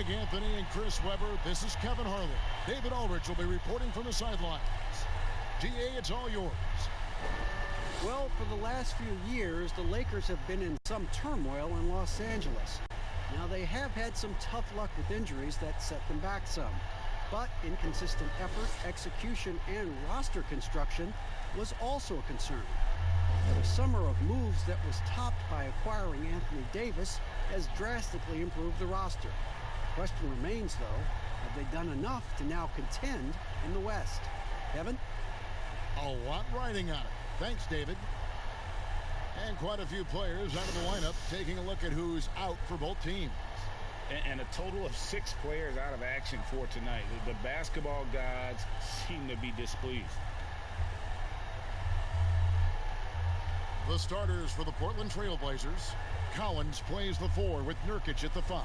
Greg Anthony and Chris Webber. This is Kevin Harlan. David Aldridge will be reporting from the sidelines. DA, it's all yours. Well, for the last few years, the Lakers have been in some turmoil in Los Angeles. Now, they have had some tough luck with injuries that set them back some. But inconsistent effort, execution, and roster construction was also a concern. The summer of moves that was topped by acquiring Anthony Davis has drastically improved the roster. The question remains, though, have they done enough to now contend in the West? Kevin? A lot riding on it. Thanks, David. And quite a few players out of the lineup, taking a look at who's out for both teams. And a total of 6 players out of action for tonight. The basketball gods seem to be displeased. The starters for the Portland Trail Blazers. Collins plays the 4 with Nurkic at the 5.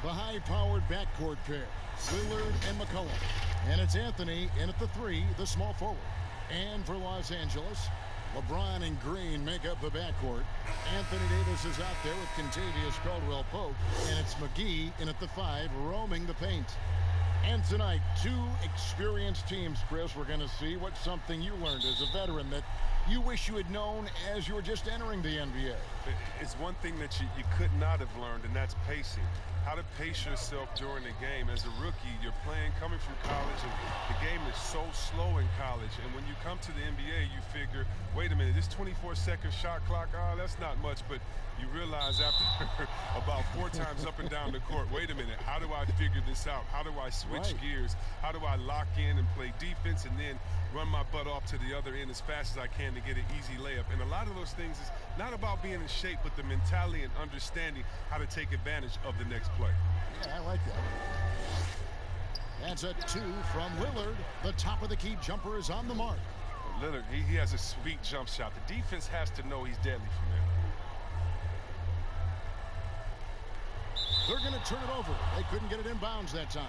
The high-powered backcourt pair, Lillard and McCollum. And it's Anthony in at the 3, the small forward. And for Los Angeles, LeBron and Green make up the backcourt. Anthony Davis is out there with Kentavious Caldwell-Pope. And it's McGee in at the 5, roaming the paint. And tonight, 2 experienced teams, Chris. We're going to see what's something you learned as a veteran that you wish you had known as you were just entering the NBA. It's one thing that you could not have learned, and that's pacing. How to pace yourself during the game. As a rookie, you're playing, coming from college, and the game is so slow in college. And when you come to the NBA, you figure, wait a minute, this 24-second shot clock, that's not much. But you realize after about 4 times up and down the court, wait a minute, how do I figure this out? How do I switch gears? How do I lock in and play defense and then run my butt off to the other end as fast as I can to get an easy layup? And a lot of those things is not about being in shape, but the mentality and understanding how to take advantage of the next play. Yeah, I like that. That's a 2 from Lillard. The top of the key jumper is on the mark. Lillard, he has a sweet jump shot. The defense has to know he's deadly from there. They're going to turn it over. They couldn't get it in bounds that time.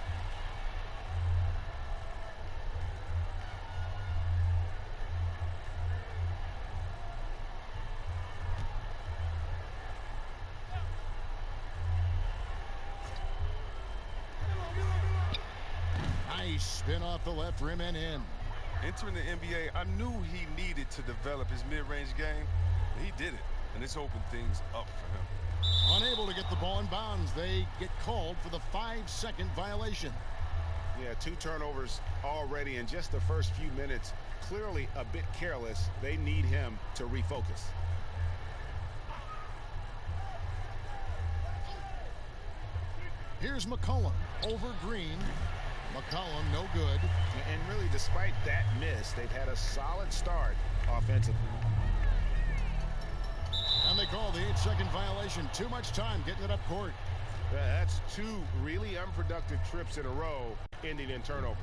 Nice spin off the left rim and in. Entering the NBA, I knew he needed to develop his mid-range game. He did it, and it's opened things up for him. Unable to get the ball in bounds. They get called for the 5-second violation. Yeah, 2 turnovers already in just the first few minutes. Clearly a bit careless. They need him to refocus. Here's McCollum over Green. McCollum no good. And really, despite that miss, they've had a solid start offensively. And they call the 8-second violation. Too much time getting it up court. That's 2 really unproductive trips in a row, ending in turnovers.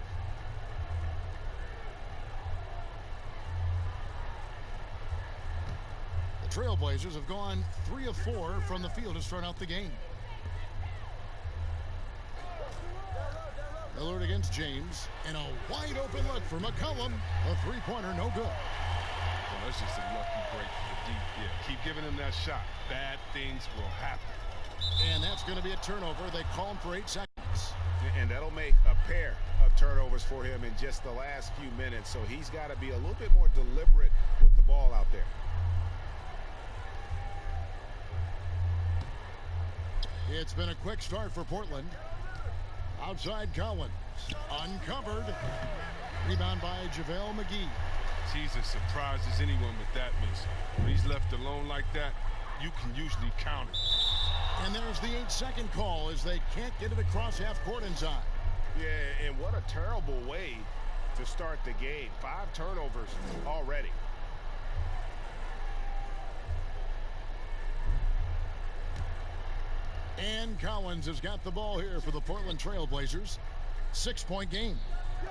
The Trailblazers have gone 3 of 4 from the field to start out the game. Lillard against James, and a wide open look for McCollum. A 3-pointer, no good. Well, that's just a lucky break for the deep. Yeah, keep giving him that shot. Bad things will happen. And that's going to be a turnover. They call him for 8 seconds. And that'll make a pair of turnovers for him in just the last few minutes. So he's got to be a little bit more deliberate with the ball out there. It's been a quick start for Portland. Outside Collins. Uncovered. Rebound by JaVale McGee. He's as surprised as anyone with that miss. When he's left alone like that, you can usually count it. And there's the 8-second call as they can't get it across half court in time. Yeah, and what a terrible way to start the game. 5 turnovers already. And Collins has got the ball here for the Portland Trail Blazers. 6-point game.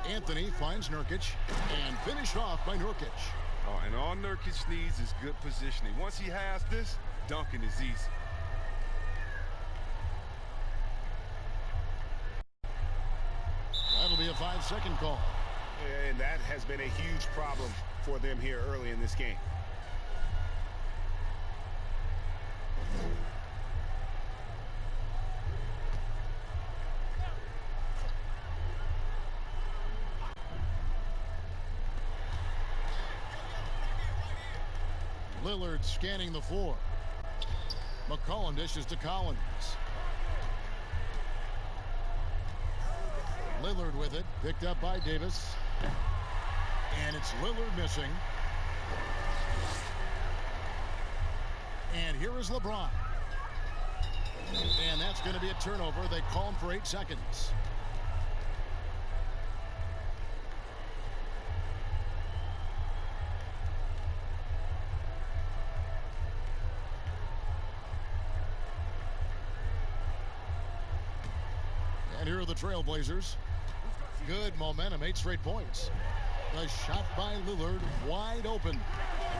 Anthony finds Nurkic and finished off by Nurkic. Oh, and all Nurkic needs is good positioning. Once he has this, dunking is easy. That'll be a 5-second call. And that has been a huge problem for them here early in this game. Lillard scanning the floor. McCollum dishes to Collins. Lillard with it, picked up by Davis. And it's Lillard missing. And here is LeBron. And that's going to be a turnover. They call him for 8 seconds. And here are the Trailblazers. Good momentum, 8 straight points. The shot by Lillard, wide open.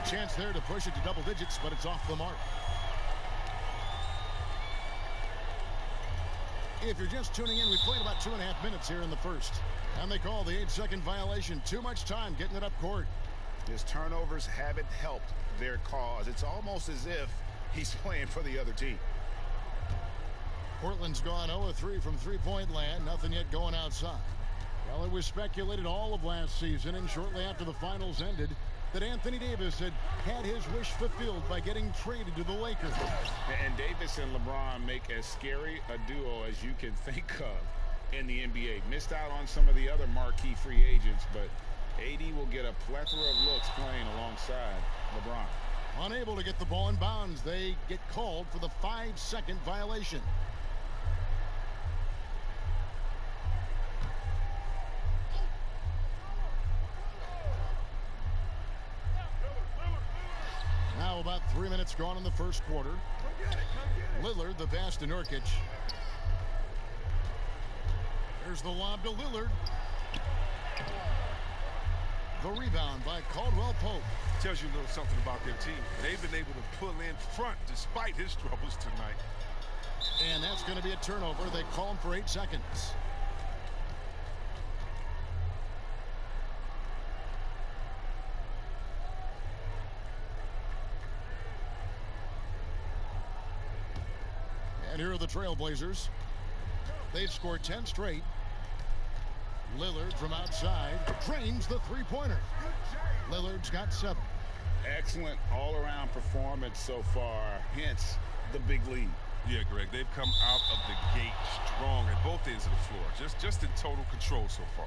A chance there to push it to double digits, but it's off the mark. If you're just tuning in, we played about 2.5 minutes here in the first. And they call the 8-second violation. Too much time getting it up court. His turnovers haven't helped their cause. It's almost as if he's playing for the other team. Portland's gone 0-3 from three-point land. Nothing yet going outside. Well, it was speculated all of last season and shortly after the finals ended that Anthony Davis had his wish fulfilled by getting traded to the Lakers. And Davis and LeBron make as scary a duo as you can think of in the NBA. Missed out on some of the other marquee free agents, but AD will get a plethora of looks playing alongside LeBron. Unable to get the ball in bounds, they get called for the 5-second violation. Now about 3 minutes gone in the first quarter. Lillard, the pass to Nurkic. There's the lob to Lillard. The rebound by Caldwell Pope. Tells you a little something about their team. They've been able to pull in front despite his troubles tonight. And that's going to be a turnover. They call him for 8 seconds. And here are the Trailblazers. They've scored 10 straight. Lillard from outside drains the three-pointer. Lillard's got 7. Excellent all-around performance so far, hence the big lead. Yeah, Greg, they've come out of the gate strong at both ends of the floor. Just in total control so far.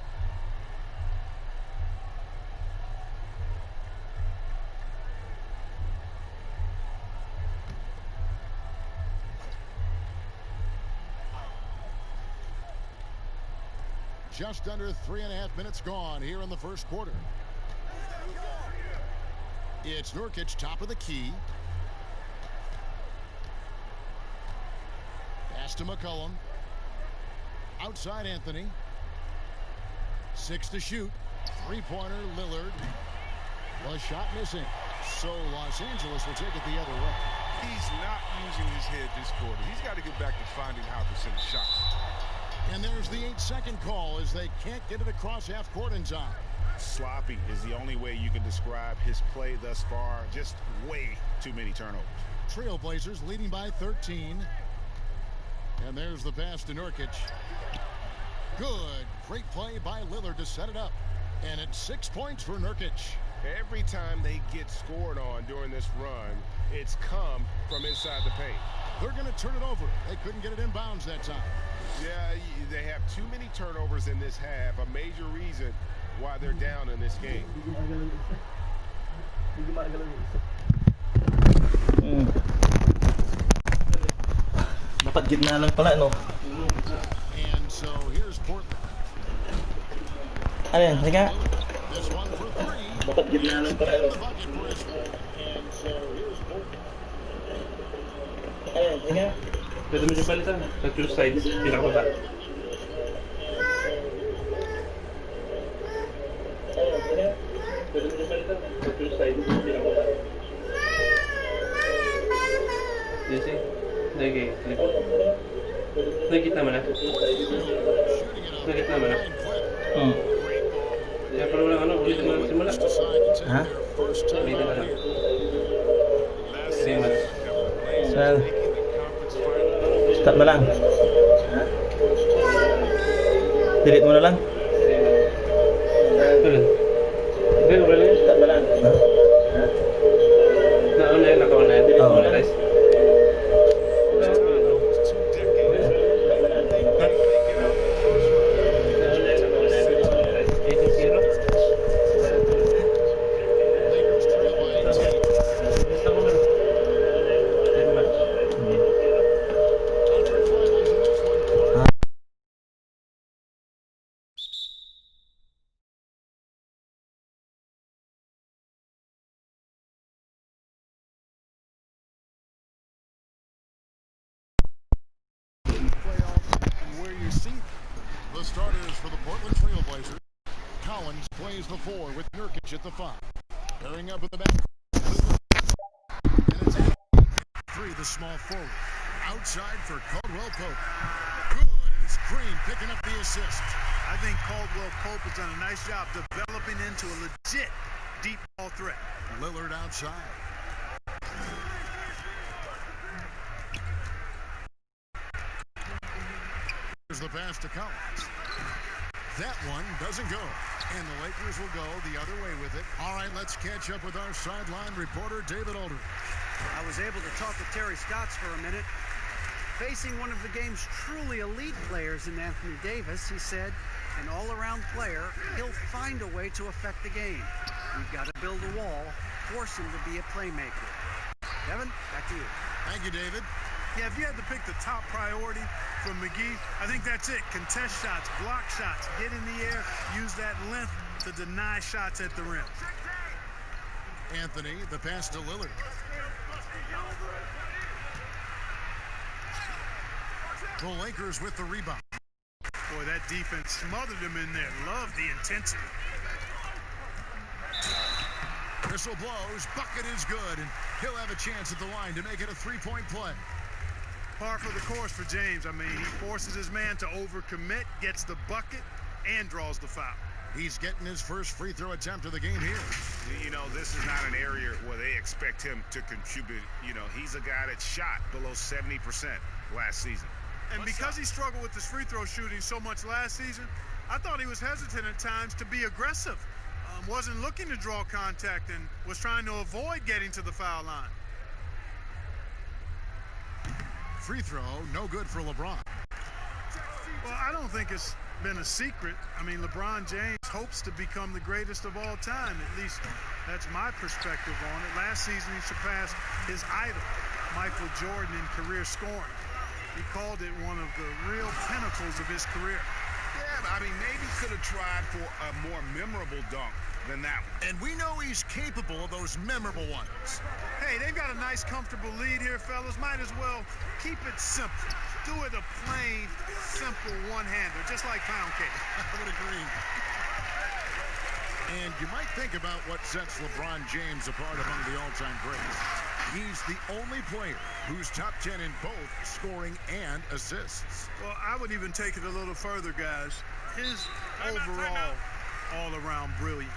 Just under 3.5 minutes gone here in the first quarter. It's Nurkic, top of the key. Pass to McCollum. Outside Anthony. 6 to shoot. Three-pointer, Lillard. The shot missing. So Los Angeles will take it the other way. He's not using his head this quarter. He's got to get back to finding how to send shots. And there's the 8-second call as they can't get it across half court in time. Sloppy is the only way you can describe his play thus far. Just way too many turnovers. Trailblazers leading by 13. And there's the pass to Nurkic. Good. Great play by Lillard to set it up. And it's 6 points for Nurkic. Every time they get scored on during this run, it's come from inside the paint. They're going to turn it over. They couldn't get it in bounds that time. Yeah, they have too many turnovers in this half. A major reason why they're down in this game. Dapat gitna lang pala, no? And so here's Portland. Ano yan? Halika. This one for 3. Dapat gitna lang pala, no? The bucket for his goal. And so here's Portland. Ano yan? Halika. Pwede mo siya palitan. Sa two sides, pinakababa. Ano yan? Halika. Pwede mo siya palitan. Sa two sides, pinakababa. Jesse, lagi. Nakita mo na? Nakita mo na? Kaya pero walang ano, ulit mo lang simula. Ha? Ulit mo lang. Rematch. Saan? Start na lang. Delete mo na lang. Tuloy. Okay, wala yan. Start na lang. Na where you see them. The starters for the Portland Trail Blazers. Collins plays the 4 with Nurkic at the 5. Pairing up in the back. And it's Anthony. 3, the small forward. Outside for Caldwell Pope. Good, and it's Green picking up the assist. I think Caldwell Pope has done a nice job developing into a legit deep ball threat. Lillard outside. Here's the pass to Collins. That one doesn't go. And the Lakers will go the other way with it. All right, let's catch up with our sideline reporter, David Aldridge. I was able to talk to Terry Stotts for a minute. Facing one of the game's truly elite players in Anthony Davis, he said, an all-around player, he'll find a way to affect the game. We've got to build a wall, force him to be a playmaker. Kevin, back to you. Thank you, David. Yeah, if you had to pick the top priority from McGee, I think that's it. Contest shots, block shots, get in the air, use that length to deny shots at the rim. Anthony, the pass to Lillard. The Lakers with the rebound. Boy, that defense smothered him in there. Love the intensity. Whistle blows, bucket is good, and he'll have a chance at the line to make it a three-point play. Par for the course for James. I mean, he forces his man to overcommit, gets the bucket, and draws the foul. He's getting his first free throw attempt of the game here. You know, this is not an area where they expect him to contribute. You know, he's a guy that shot below 70% last season. And because he struggled with his free throw shooting so much last season, I thought he was hesitant at times to be aggressive. Wasn't looking to draw contact and was trying to avoid getting to the foul line. Free throw, no good for LeBron. Well, I don't think it's been a secret. I mean, LeBron James hopes to become the greatest of all time. At least that's my perspective on it. Last season, he surpassed his idol, Michael Jordan, in career scoring. He called it one of the real pinnacles of his career. Yeah, I mean, maybe could have tried for a more memorable dunk than that one. And we know he's capable of those memorable ones. Hey, they've got a nice, comfortable lead here, fellas. Might as well keep it simple. Do it a plain, simple one-hander, just like pound cake. I would agree. And you might think about what sets LeBron James apart among the all-time greats. He's the only player who's top 10 in both scoring and assists. Well, I would even take it a little further, guys. His overall all-around brilliance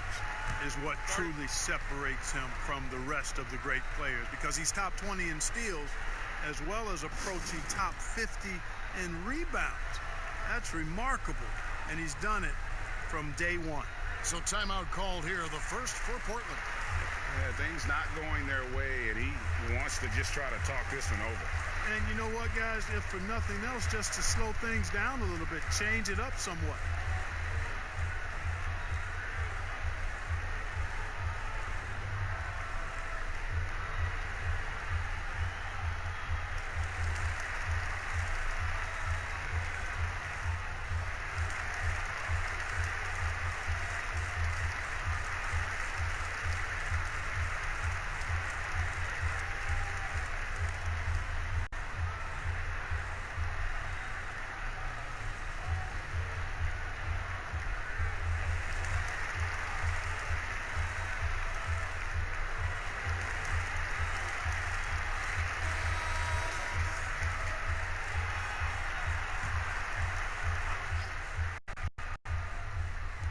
is what truly separates him from the rest of the great players, because he's top 20 in steals as well as approaching top 50 in rebounds. That's remarkable, and he's done it from day one. So timeout called here, the first for Portland. Yeah, things not going their way, and he wants to just try to talk this one over. And you know what, guys? If for nothing else, just to slow things down a little bit, change it up somewhat.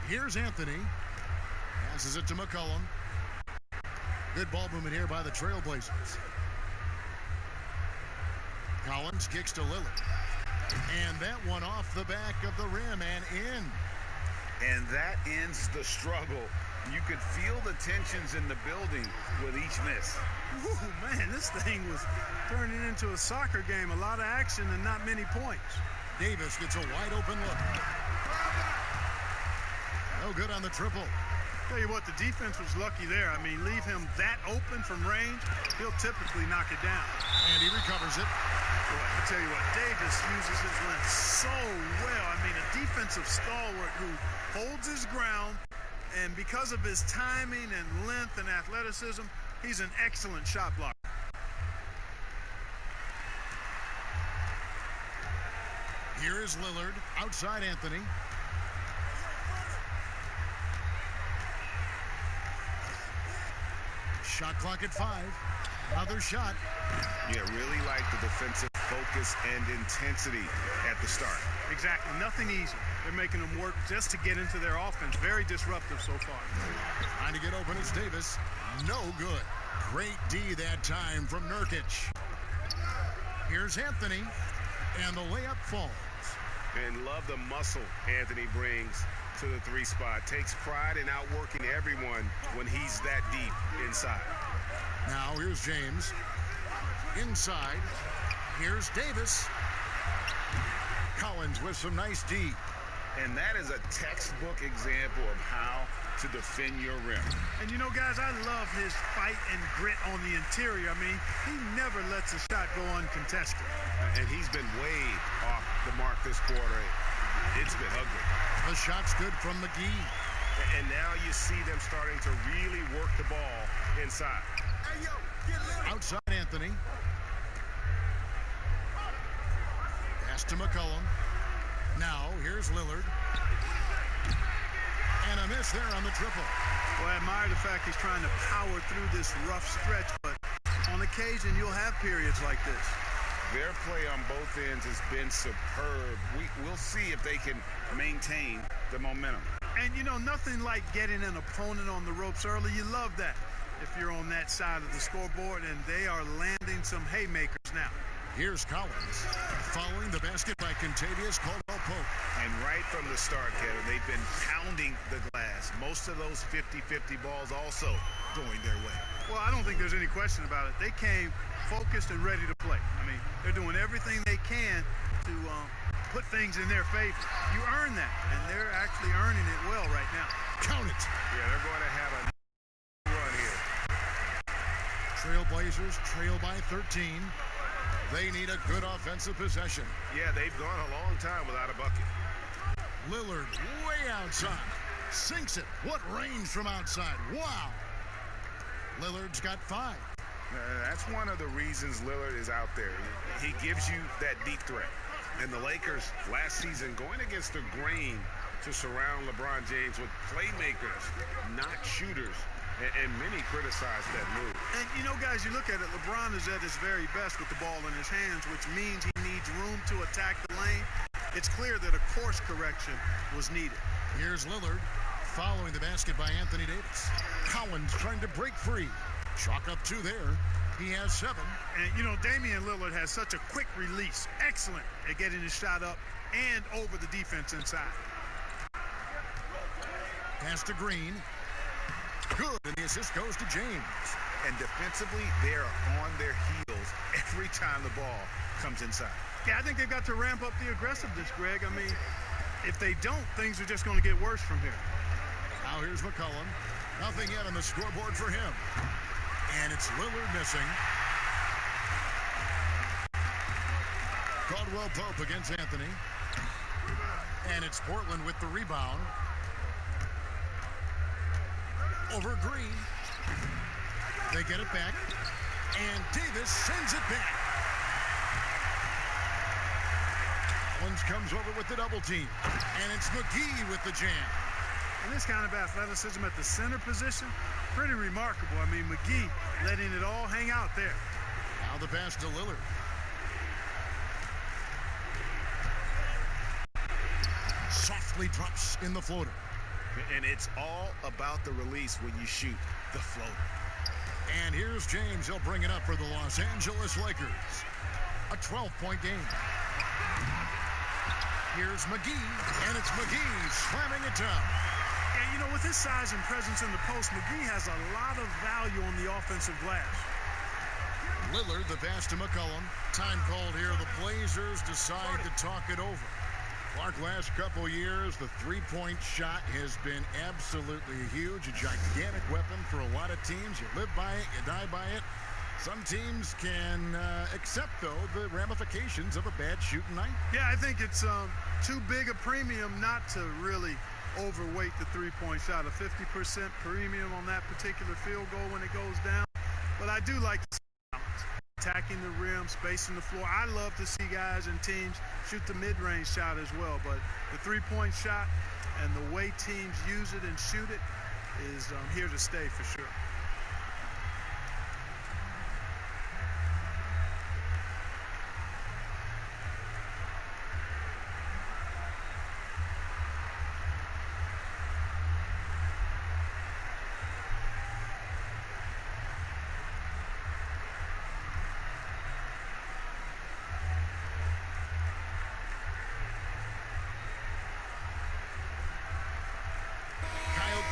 Here's Anthony. Passes it to McCollum. Good ball movement here by the Trailblazers. Collins kicks to Lillard. And that one off the back of the rim and in. And that ends the struggle. You could feel the tensions in the building with each miss. Ooh, man, this thing was turning into a soccer game. A lot of action and not many points. Davis gets a wide open look. No good on the triple. Tell you what, the defense was lucky there. I mean, leave him that open from range, he'll typically knock it down. And he recovers it. Boy, I tell you what, Davis uses his length so well. I mean, a defensive stalwart who holds his ground, and because of his timing and length and athleticism, he's an excellent shot blocker. Here is Lillard. Outside Anthony. Shot clock at 5. Another shot. Yeah, really like the defensive focus and intensity at the start. Exactly. Nothing easy. They're making them work just to get into their offense. Very disruptive so far. Trying to get open is Davis. No good. Great D that time from Nurkic. Here's Anthony. And the layup falls. And love the muscle Anthony brings to the 3 spot. Takes pride in outworking everyone when he's that deep inside. Now here's James. Inside. Here's Davis. Collins with some nice D. And that is a textbook example of how to defend your rim. And you know, guys, I love his fight and grit on the interior. I mean, he never lets a shot go uncontested. And he's been way off the mark this quarter. It's been ugly. The shot's good from McGee. And now you see them starting to really work the ball inside. Outside Anthony. Pass to McCollum. Now here's Lillard. And a miss there on the triple. Well, I admire the fact he's trying to power through this rough stretch, but on occasion you'll have periods like this. Their play on both ends has been superb. We'll see if they can maintain the momentum. And, you know, nothing like getting an opponent on the ropes early. You love that if you're on that side of the scoreboard, and they are landing some haymakers now. Here's Collins. Following the basket by Contavious Caldwell-Pope. And right from the start, Kevin, they've been pounding the glass. Most of those 50-50 balls also going their way. Well, I don't think there's any question about it. They came focused and ready to play. I mean, they're doing everything they can to put things in their favor. You earn that, and they're actually earning it well right now. Count it. Yeah, they're going to have a run here. Trailblazers trail by 13. They need a good offensive possession. Yeah, they've gone a long time without a bucket. Lillard way outside. Sinks it. What range from outside. Wow. Lillard's got 5. That's one of the reasons Lillard is out there. He gives you that deep threat. And the Lakers last season going against the grain to surround LeBron James with playmakers, not shooters. And many criticize that move. And, you know, guys, you look at it, LeBron is at his very best with the ball in his hands, which means he needs room to attack the lane. It's clear that a course correction was needed. Here's Lillard following the basket by Anthony Davis. Collins trying to break free. Chalk up 2 there. He has 7. And, you know, Damian Lillard has such a quick release. Excellent at getting his shot up and over the defense inside. Pass to Green. Good, and the assist goes to James. And defensively, they're on their heels every time the ball comes inside. Yeah, I think they've got to ramp up the aggressiveness, Greg. I mean, if they don't, things are just going to get worse from here. Now here's McCollum. Nothing yet on the scoreboard for him. And it's Lillard missing. Caldwell-Pope against Anthony. And it's Portland with the rebound. Over Green. They get it back. And Davis sends it back. Collins comes over with the double team. And it's McGee with the jam. And this kind of athleticism at the center position, pretty remarkable. I mean, McGee letting it all hang out there. Now the pass to Lillard. Softly drops in the floater. And it's all about the release when you shoot the floater. And here's James. He'll bring it up for the Los Angeles Lakers. A 12-point game. Here's McGee, and it's McGee slamming it down. And, you know, with his size and presence in the post, McGee has a lot of value on the offensive glass. Lillard, the pass to McCollum. Time called here. The Blazers decide to talk it over. Clark, last couple years, the three-point shot has been absolutely huge, a gigantic weapon for a lot of teams. You live by it, you die by it. Some teams can accept, though, the ramifications of a bad shooting night. Yeah, I think it's too big a premium not to really overweight the three-point shot. A 50% premium on that particular field goal when it goes down. But I do like the balance. attacking the rim, spacing the floor. I love to see guys and teams shoot the mid-range shot as well, but the three-point shot and the way teams use it and shoot it is here to stay for sure.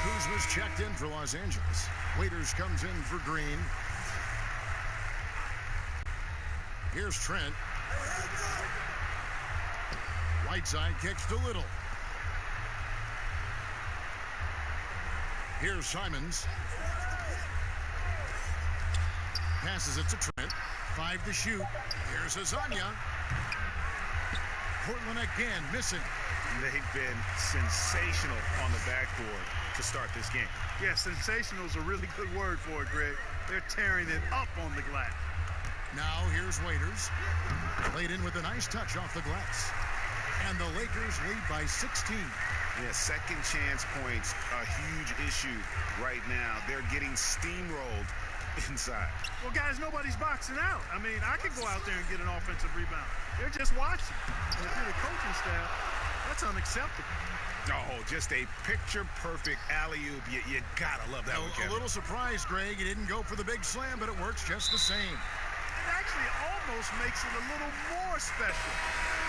Kuzma's checked in for Los Angeles. Waiters comes in for Green. Here's Trent. Whiteside kicks to Little. Here's Simons. Passes it to Trent. 5 to shoot. Here's Azania. Portland again missing. They've been sensational on the backboard to start this game. Yeah, sensational is a really good word for it, Greg. They're tearing it up on the glass. Now here's Waiters. Laid in with a nice touch off the glass. And the Lakers lead by 16. Yeah, second chance points, a huge issue right now. They're getting steamrolled inside. Well, guys, nobody's boxing out. I mean, I could go out there and get an offensive rebound. They're just watching. And if you're the coaching staff, that's unacceptable. Oh, just a picture-perfect alley-oop. You gotta love that one, Kevin. A little surprised, Greg. He didn't go for the big slam, but it works just the same. It actually almost makes it a little more special.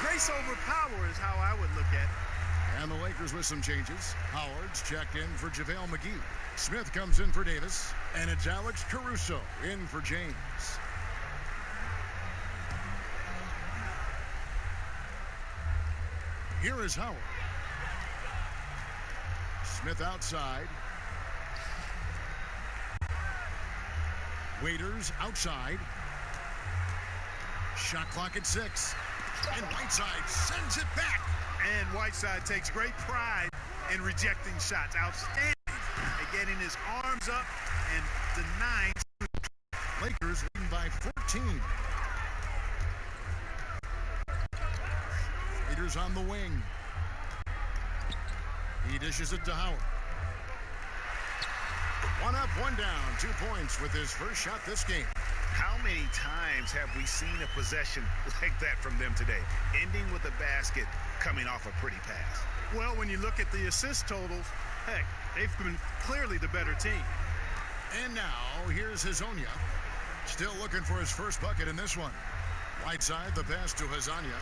Grace over power is how I would look at it. And the Lakers with some changes. Howard's checked in for JaVale McGee. Smith comes in for Davis. And it's Alex Caruso in for James. Here is Howard. Smith outside. Waiters outside. Shot clock at 6. And Whiteside sends it back. And Whiteside takes great pride in rejecting shots. Outstanding at getting his arms up and denying. Lakers leading by 14. Waiters on the wing. He dishes it to Howard. 1 up, 1 down. 2 points with his first shot this game. How many times have we seen a possession like that from them today? Ending with a basket, coming off a pretty pass. Well, when you look at the assist totals, heck, they've been clearly the better team. And now, here's Hazonia. Still looking for his first bucket in this one. Whiteside, the pass to Hazania.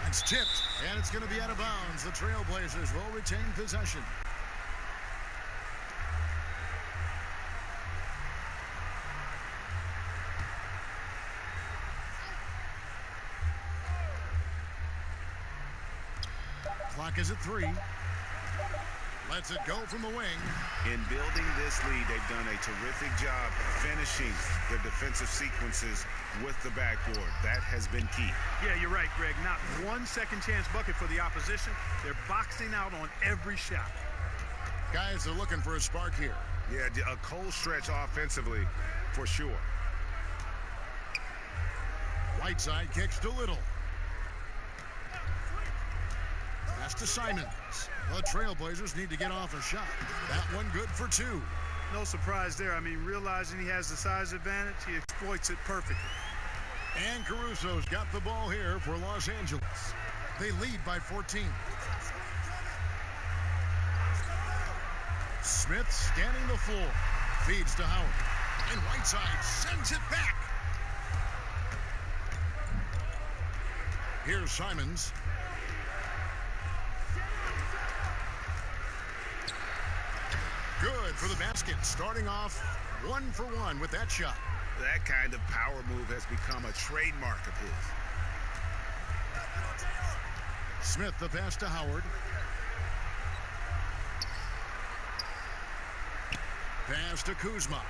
It's tipped, and it's going to be out of bounds. The Trailblazers will retain possession. Clock is at 3. Lets it go from the wing. In building this lead, they've done a terrific job finishing their defensive sequences with the backboard. That has been key. Yeah, you're right, Greg. Not one second chance bucket for the opposition. They're boxing out on every shot. Guys are looking for a spark here. Yeah, a cold stretch offensively for sure. Whiteside kicks to Little. Pass to Simons. The Trailblazers need to get off a shot. That one good for 2. No surprise there. I mean, realizing he has the size advantage, he exploits it perfectly. And Caruso's got the ball here for Los Angeles. They lead by 14. Smith scanning the floor. Feeds to Howard. And Whiteside sends it back. Here's Simons. Good for the basket. Starting off 1 for 1 with that shot. That kind of power move has become a trademark of his. Smith the pass to Howard. Pass to Kuzma.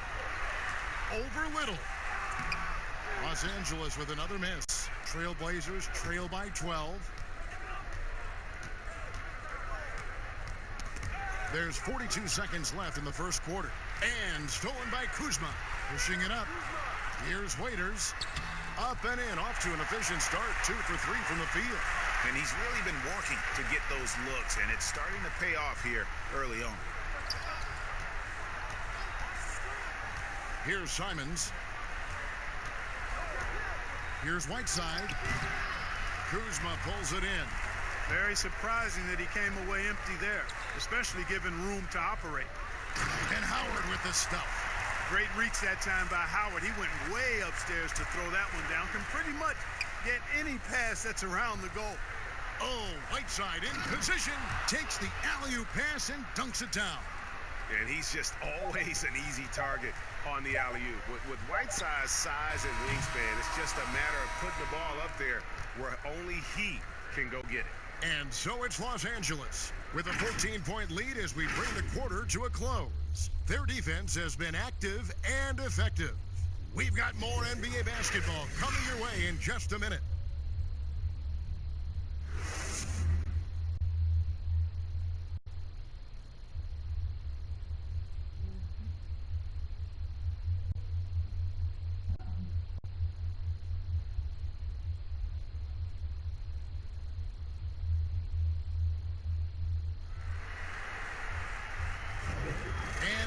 Over Little. Los Angeles with another miss. Trailblazers trail by 12. There's 42 seconds left in the first quarter. And stolen by Kuzma. Pushing it up. Here's Waiters. Up and in, off to an efficient start. 2 for 3 from the field. And he's really been working to get those looks, and it's starting to pay off here early on. Here's Simons. Here's Whiteside. Kuzma pulls it in. Very surprising that he came away empty there, especially given room to operate. And Howard with the stuff. Great reach that time by Howard. He went way upstairs to throw that one down. Can pretty much get any pass that's around the goal. Oh, Whiteside in position. Takes the alley-oop pass and dunks it down. And he's just always an easy target on the alley-oop. With Whiteside's size and wingspan, it's just a matter of putting the ball up there where only he can go get it. And so it's Los Angeles with a 14-point lead as we bring the quarter to a close. Their defense has been active and effective. We've got more NBA basketball coming your way in just a minute.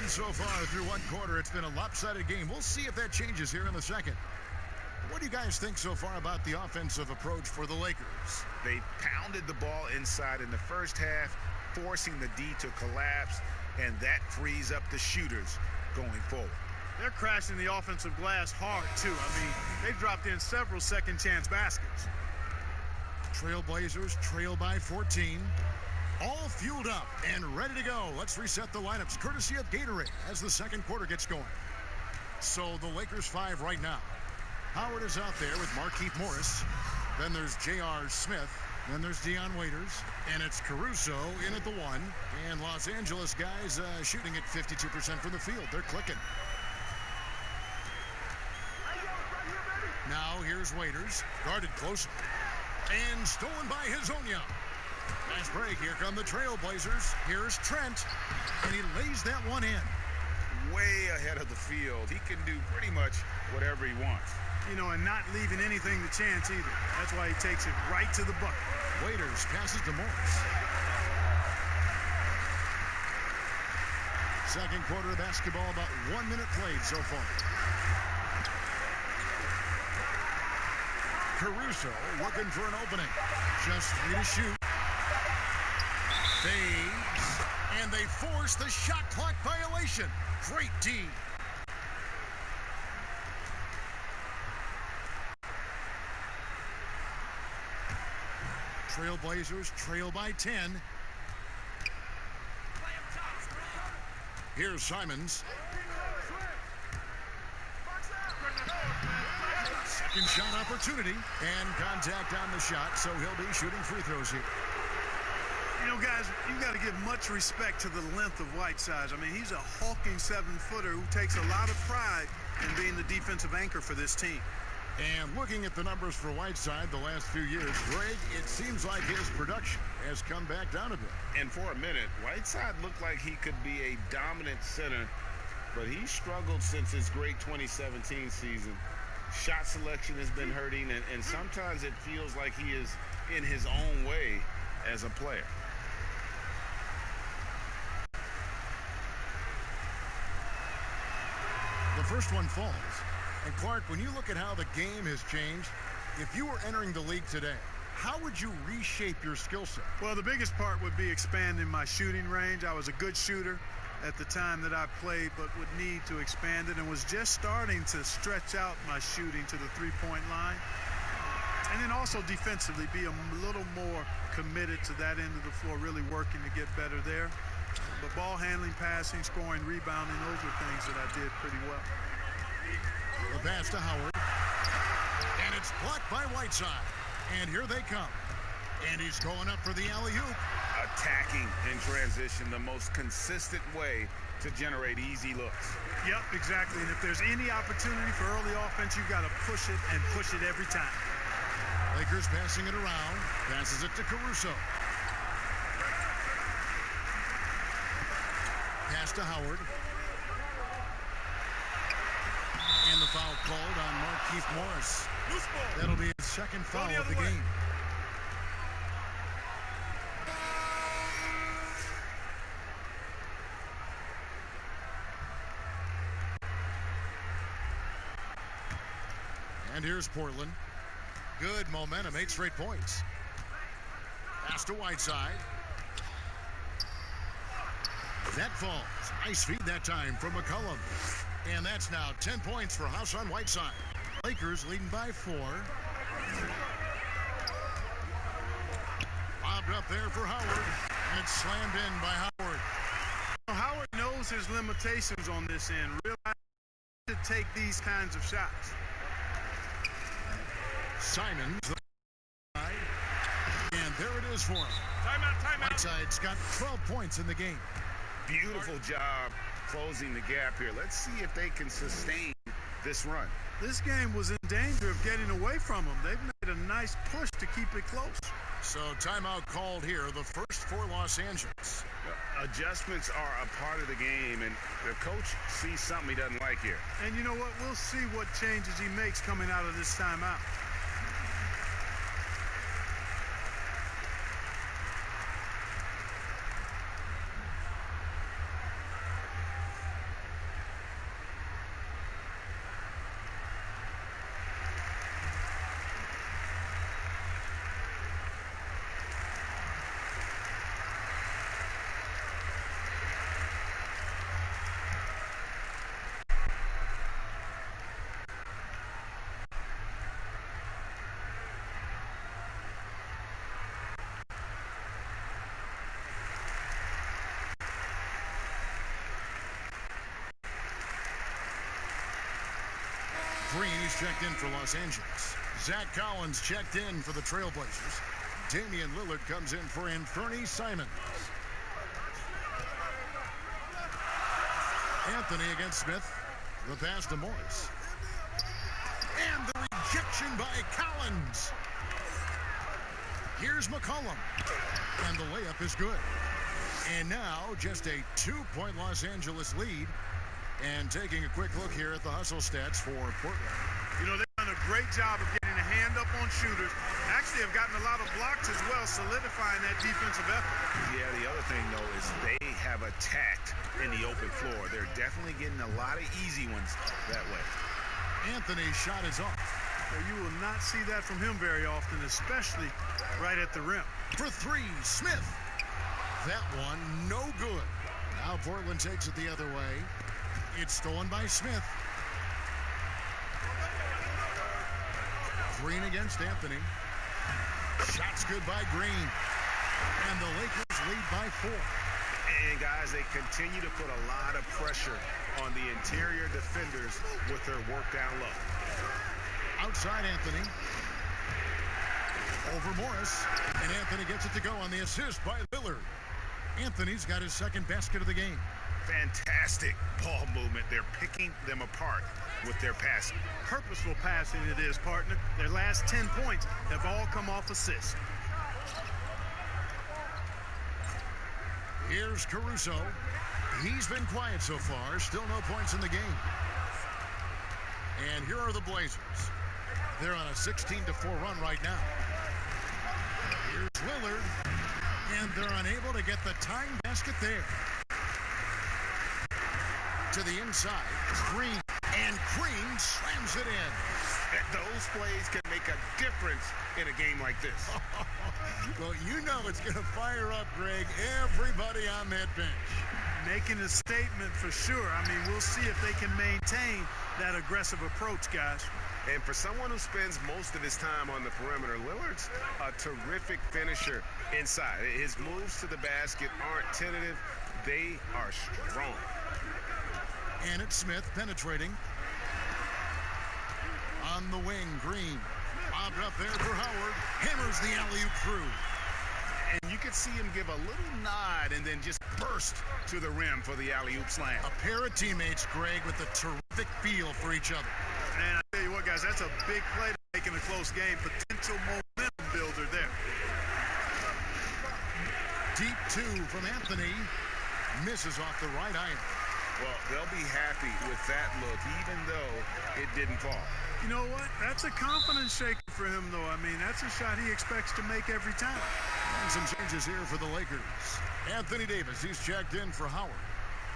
So far through one quarter, it's been a lopsided game. We'll see if that changes here in the second. What do you guys think so far about the offensive approach for the Lakers? They pounded the ball inside in the first half, forcing the D to collapse, and that frees up the shooters going forward. They're crashing the offensive glass hard, too. I mean, they've dropped in several second-chance baskets. Trailblazers trail by 14. All fueled up and ready to go. Let's reset the lineups, courtesy of Gatorade, as the second quarter gets going. So the Lakers 5 right now. Howard is out there with Markieff Morris. Then there's J.R. Smith. Then there's Dion Waiters. And it's Caruso in at the 1. And Los Angeles guys shooting at 52% from the field. They're clicking. Now here's Waiters, guarded close. And stolen by Hezonja. Last break, here come the Trailblazers. Here's Trent, and he lays that one in. Way ahead of the field. He can do pretty much whatever he wants. You know, and not leaving anything to chance either. That's why he takes it right to the bucket. Waiters passes to Morris. Second quarter of basketball, about 1 minute played so far. Caruso looking for an opening. Just 3 to shoot. Fades, and they force the shot clock violation. Great D. Trailblazers trail by 10. Here's Simons. Second shot opportunity, and contact on the shot, so he'll be shooting free throws here. You know, guys, you got to give much respect to the length of Whiteside. I mean, he's a hulking 7-footer who takes a lot of pride in being the defensive anchor for this team. And looking at the numbers for Whiteside the last few years, Greg, it seems like his production has come back down a bit. And for a minute, Whiteside looked like he could be a dominant center, but he struggled since his great 2017 season. Shot selection has been hurting, and sometimes it feels like he is in his own way as a player. The first one falls. And Clark, when you look at how the game has changed, if you were entering the league today, how would you reshape your skill set? Well, the biggest part would be expanding my shooting range. I was a good shooter at the time that I played, but would need to expand it, and was just starting to stretch out my shooting to the three-point line. And then also defensively, be a little more committed to that end of the floor, really working to get better there. But ball handling, passing, scoring, rebounding, those are things that I did pretty well. The pass to Howard. And it's blocked by Whiteside. And here they come. And he's going up for the alley-oop. Attacking in transition, the most consistent way to generate easy looks. Yep, exactly. And if there's any opportunity for early offense, you've got to push it and push it every time. Lakers passing it around. Passes it to Caruso. Pass to Howard. And the foul called on Markeith Morris. That'll be his second foul of the game. And here's Portland. Good momentum, 8 straight points. Pass to Whiteside. That falls. Nice feed that time from McCollum. And that's now 10 points for Hassan Whiteside. Lakers leading by 4. Lobbed up there for Howard. And it's slammed in by Howard. Howard knows his limitations on this end. Realizes to take these kinds of shots. Simons. And there it is for him. Timeout. Whiteside's got 12 points in the game. Beautiful job closing the gap here. Let's see if they can sustain this run. This game was in danger of getting away from them. They've made a nice push to keep it close. So timeout called here, the first for Los Angeles. Adjustments are a part of the game, and the coach sees something he doesn't like here. And you know what? We'll see what changes he makes coming out of this timeout. Green is checked in for Los Angeles. Zach Collins checked in for the Trailblazers. Damian Lillard comes in for Anthony Simons. Anthony against Smith. The pass to Morris. And the rejection by Collins. Here's McCollum. And the layup is good. And now just a 2-point Los Angeles lead. And taking a quick look here at the hustle stats for Portland. You know, they've done a great job of getting a hand up on shooters. Actually have gotten a lot of blocks as well, solidifying that defensive effort. Yeah, the other thing, though, is they have attacked in the open floor. They're definitely getting a lot of easy ones that way. Anthony's shot is off. Well, you will not see that from him very often, especially right at the rim. For 3, Smith. That one, no good. Now Portland takes it the other way. It's stolen by Smith. Green against Anthony. Shots good by Green. And the Lakers lead by 4. And, guys, they continue to put a lot of pressure on the interior defenders with their work down low. Outside Anthony. Over Morris. And Anthony gets it to go on the assist by Lillard. Anthony's got his second basket of the game. Fantastic ball movement. They're picking them apart with their passing. Purposeful passing it is, partner. Their last 10 points have all come off assists. Here's Caruso. He's been quiet so far. Still no points in the game. And here are the Blazers. They're on a 16-4 run right now. Here's Lillard. And they're unable to get the tying basket there. To the inside, Green, and Green slams it in. Those plays can make a difference in a game like this. Well, you know it's going to fire up, Greg, everybody on that bench. Making a statement for sure. I mean, we'll see if they can maintain that aggressive approach, guys. And for someone who spends most of his time on the perimeter, Lillard's a terrific finisher inside. His moves to the basket aren't tentative. They are strong. And it's Smith penetrating. On the wing, Green. Lobbed up there for Howard. Hammers the alley-oop through. And you could see him give a little nod and then just burst to the rim for the alley-oop slam. A pair of teammates, Greg, with a terrific feel for each other. And I tell you what, guys, that's a big play to make in a close game. Potential momentum builder there. Deep 2 from Anthony. Misses off the right iron. Well, they'll be happy with that look, even though it didn't fall. You know what? That's a confidence shaker for him, though. I mean, that's a shot he expects to make every time. And some changes here for the Lakers. Anthony Davis, he's checked in for Howard.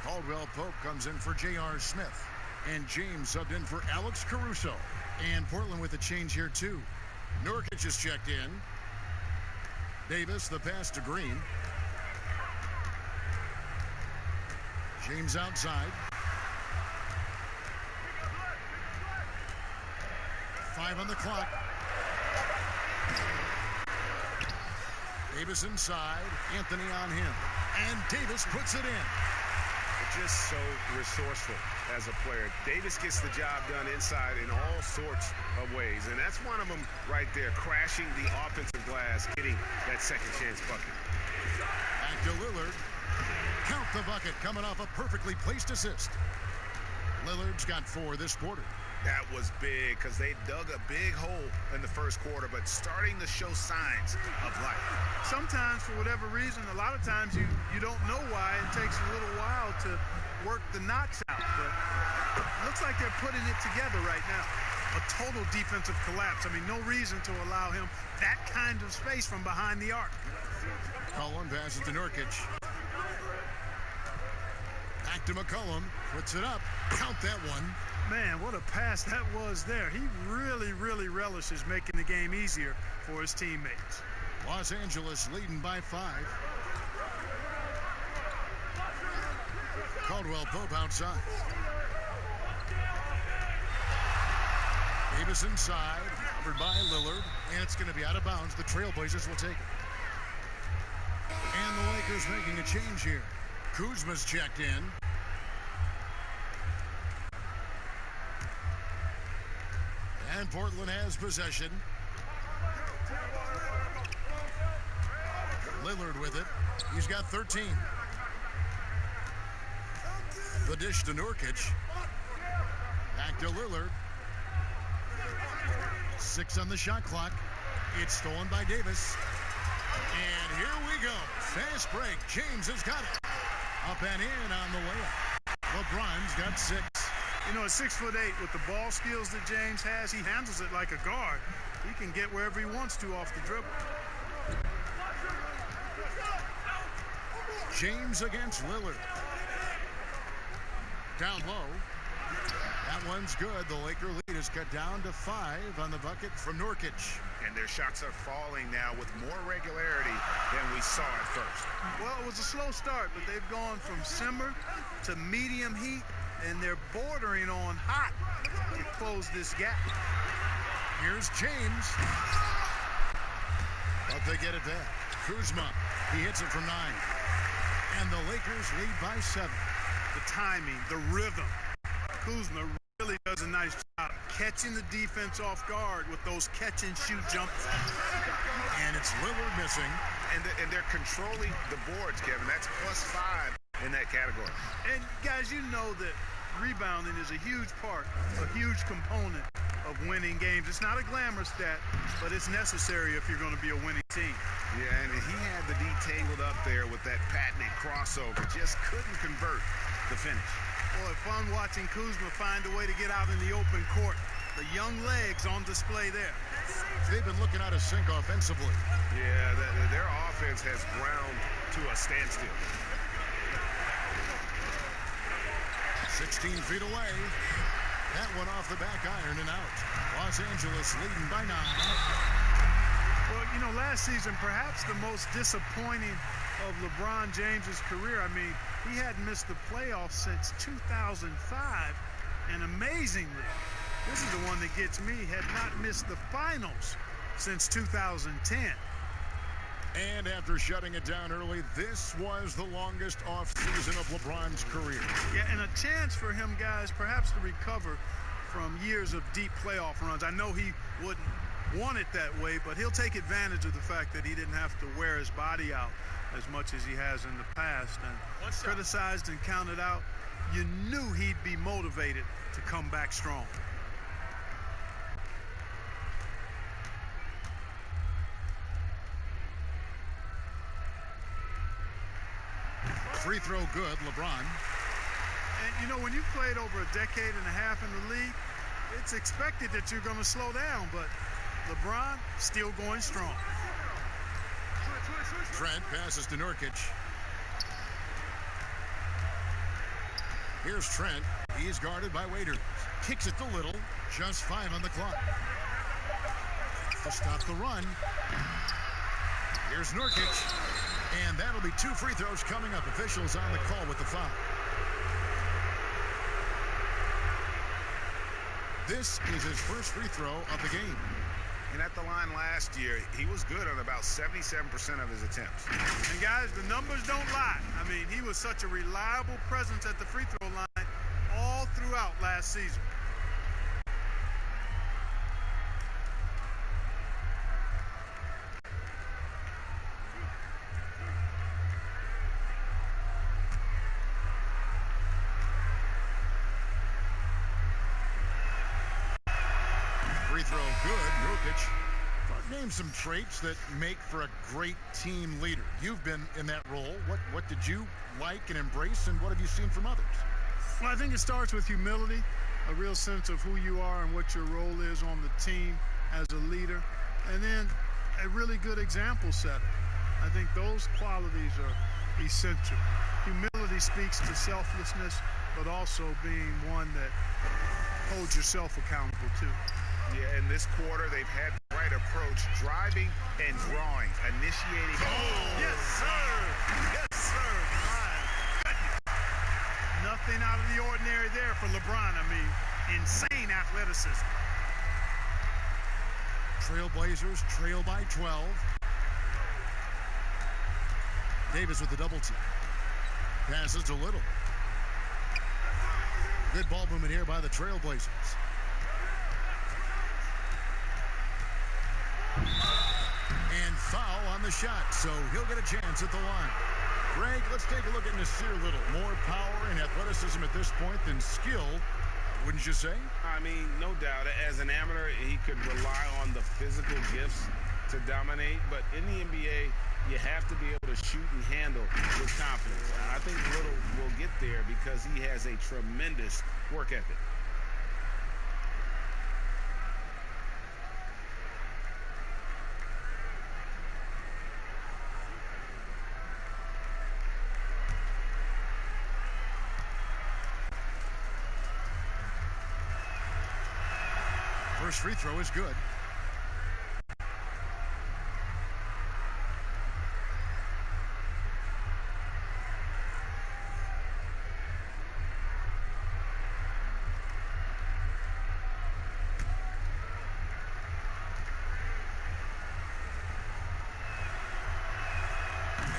Caldwell Pope comes in for J.R. Smith. And James subbed in for Alex Caruso. And Portland with a change here, too. Nurkic is checked in. Davis, the pass to Green. James outside. 5 on the clock. Davis inside. Anthony on him. And Davis puts it in. Just so resourceful as a player. Davis gets the job done inside in all sorts of ways, and that's one of them right there, crashing the offensive glass, getting that second chance bucket. Back to Lillard. Count the bucket, coming off a perfectly placed assist. Lillard's got 4 this quarter. That was big because they dug a big hole in the first quarter, but starting to show signs of life. Sometimes, for whatever reason, a lot of times you don't know why. It takes a little while to work the knots out, but it looks like they're putting it together right now. A total defensive collapse. I mean, no reason to allow him that kind of space from behind the arc. Cullen passes to Nurkic. Back to McCollum. Puts it up. Count that one. Man, what a pass that was there. He really, really relishes making the game easier for his teammates. Los Angeles leading by 5. Caldwell Pope outside. Davis inside, covered by Lillard, and it's going to be out of bounds. The Trailblazers will take it. And the Lakers making a change here. Kuzma's checked in. And Portland has possession. Lillard with it. He's got 13. The dish to Nurkic. Back to Lillard. 6 on the shot clock. It's stolen by Davis. And here we go. Fast break. James has got it. Up and in on the layup. LeBron's got 6. You know, at 6'8", with the ball skills that James has, he handles it like a guard. He can get wherever he wants to off the dribble. James against Lillard. Down low. That one's good. The Laker lead is cut down to 5 on the bucket from Nurkic. And their shots are falling now with more regularity than we saw at first. Well, it was a slow start, but they've gone from simmer to medium heat, and they're bordering on hot to close this gap. Here's James. But they get it back. Kuzma, he hits it from 9. And the Lakers lead by 7. The timing, the rhythm. Kuzma really does a nice job catching the defense off guard with those catch-and-shoot jumpers. And it's Lillard missing. And they're controlling the boards, Kevin. That's +5 in that category. And, guys, you know that rebounding is a huge part, a huge component of winning games. It's not a glamour stat, but it's necessary if you're going to be a winning team. Yeah, and he had the D tangled up there with that patented crossover. Just couldn't convert the finish. Boy, fun watching Kuzma find a way to get out in the open court. The young legs on display there. They've been looking out of sync offensively. Yeah, their offense has ground to a standstill. 16 feet away. That one off the back iron and out. Los Angeles leading by 9. Well, you know, last season, perhaps the most disappointing of LeBron James's career. I mean, he hadn't missed the playoffs since 2005. And amazingly, this is the one that gets me, had not missed the finals since 2010. And after shutting it down early, this was the longest offseason of LeBron's career. Yeah, and a chance for him, guys, perhaps to recover from years of deep playoff runs. I know he wouldn't want it that way, but he'll take advantage of the fact that he didn't have to wear his body out as much as he has in the past. And criticized and counted out, you knew he'd be motivated to come back strong. Free throw good, LeBron. And, you know, when you've played over a decade and a half in the league, it's expected that you're going to slow down, but LeBron still going strong. Trent passes to Nurkic. Here's Trent. He's guarded by Waiters. Kicks it to Little. Just 5 on the clock. To stop the run. Here's Nurkic. And that'll be 2 free throws coming up. Officials on the call with the foul. This is his first free throw of the game. And at the line last year, he was good on about 77% of his attempts. And guys, the numbers don't lie. I mean, he was such a reliable presence at the free throw line all throughout last season. Free throw good. Nurkic. Name some traits that make for a great team leader. You've been in that role. What did you like and embrace, and what have you seen from others? Well, I think it starts with humility, a real sense of who you are and what your role is on the team as a leader, and then a really good example setter. I think those qualities are essential. Humility speaks to selflessness, but also being one that holds yourself accountable too. Yeah, in this quarter, they've had the right approach, driving and drawing, initiating. Oh, yes, sir. Yes, sir. My goodness. Nothing out of the ordinary there for LeBron. I mean, insane athleticism. Trailblazers trail by 12. Davis with the double team. Passes to Little. Good ball movement here by the Trailblazers. And foul on the shot, so he'll get a chance at the line. Greg, let's take a look at Nasir Little. More power and athleticism at this point than skill, wouldn't you say? I mean, no doubt. As an amateur, he could rely on the physical gifts to dominate. But in the NBA, you have to be able to shoot and handle with confidence. I think Little will get there because he has a tremendous work ethic. First free throw is good.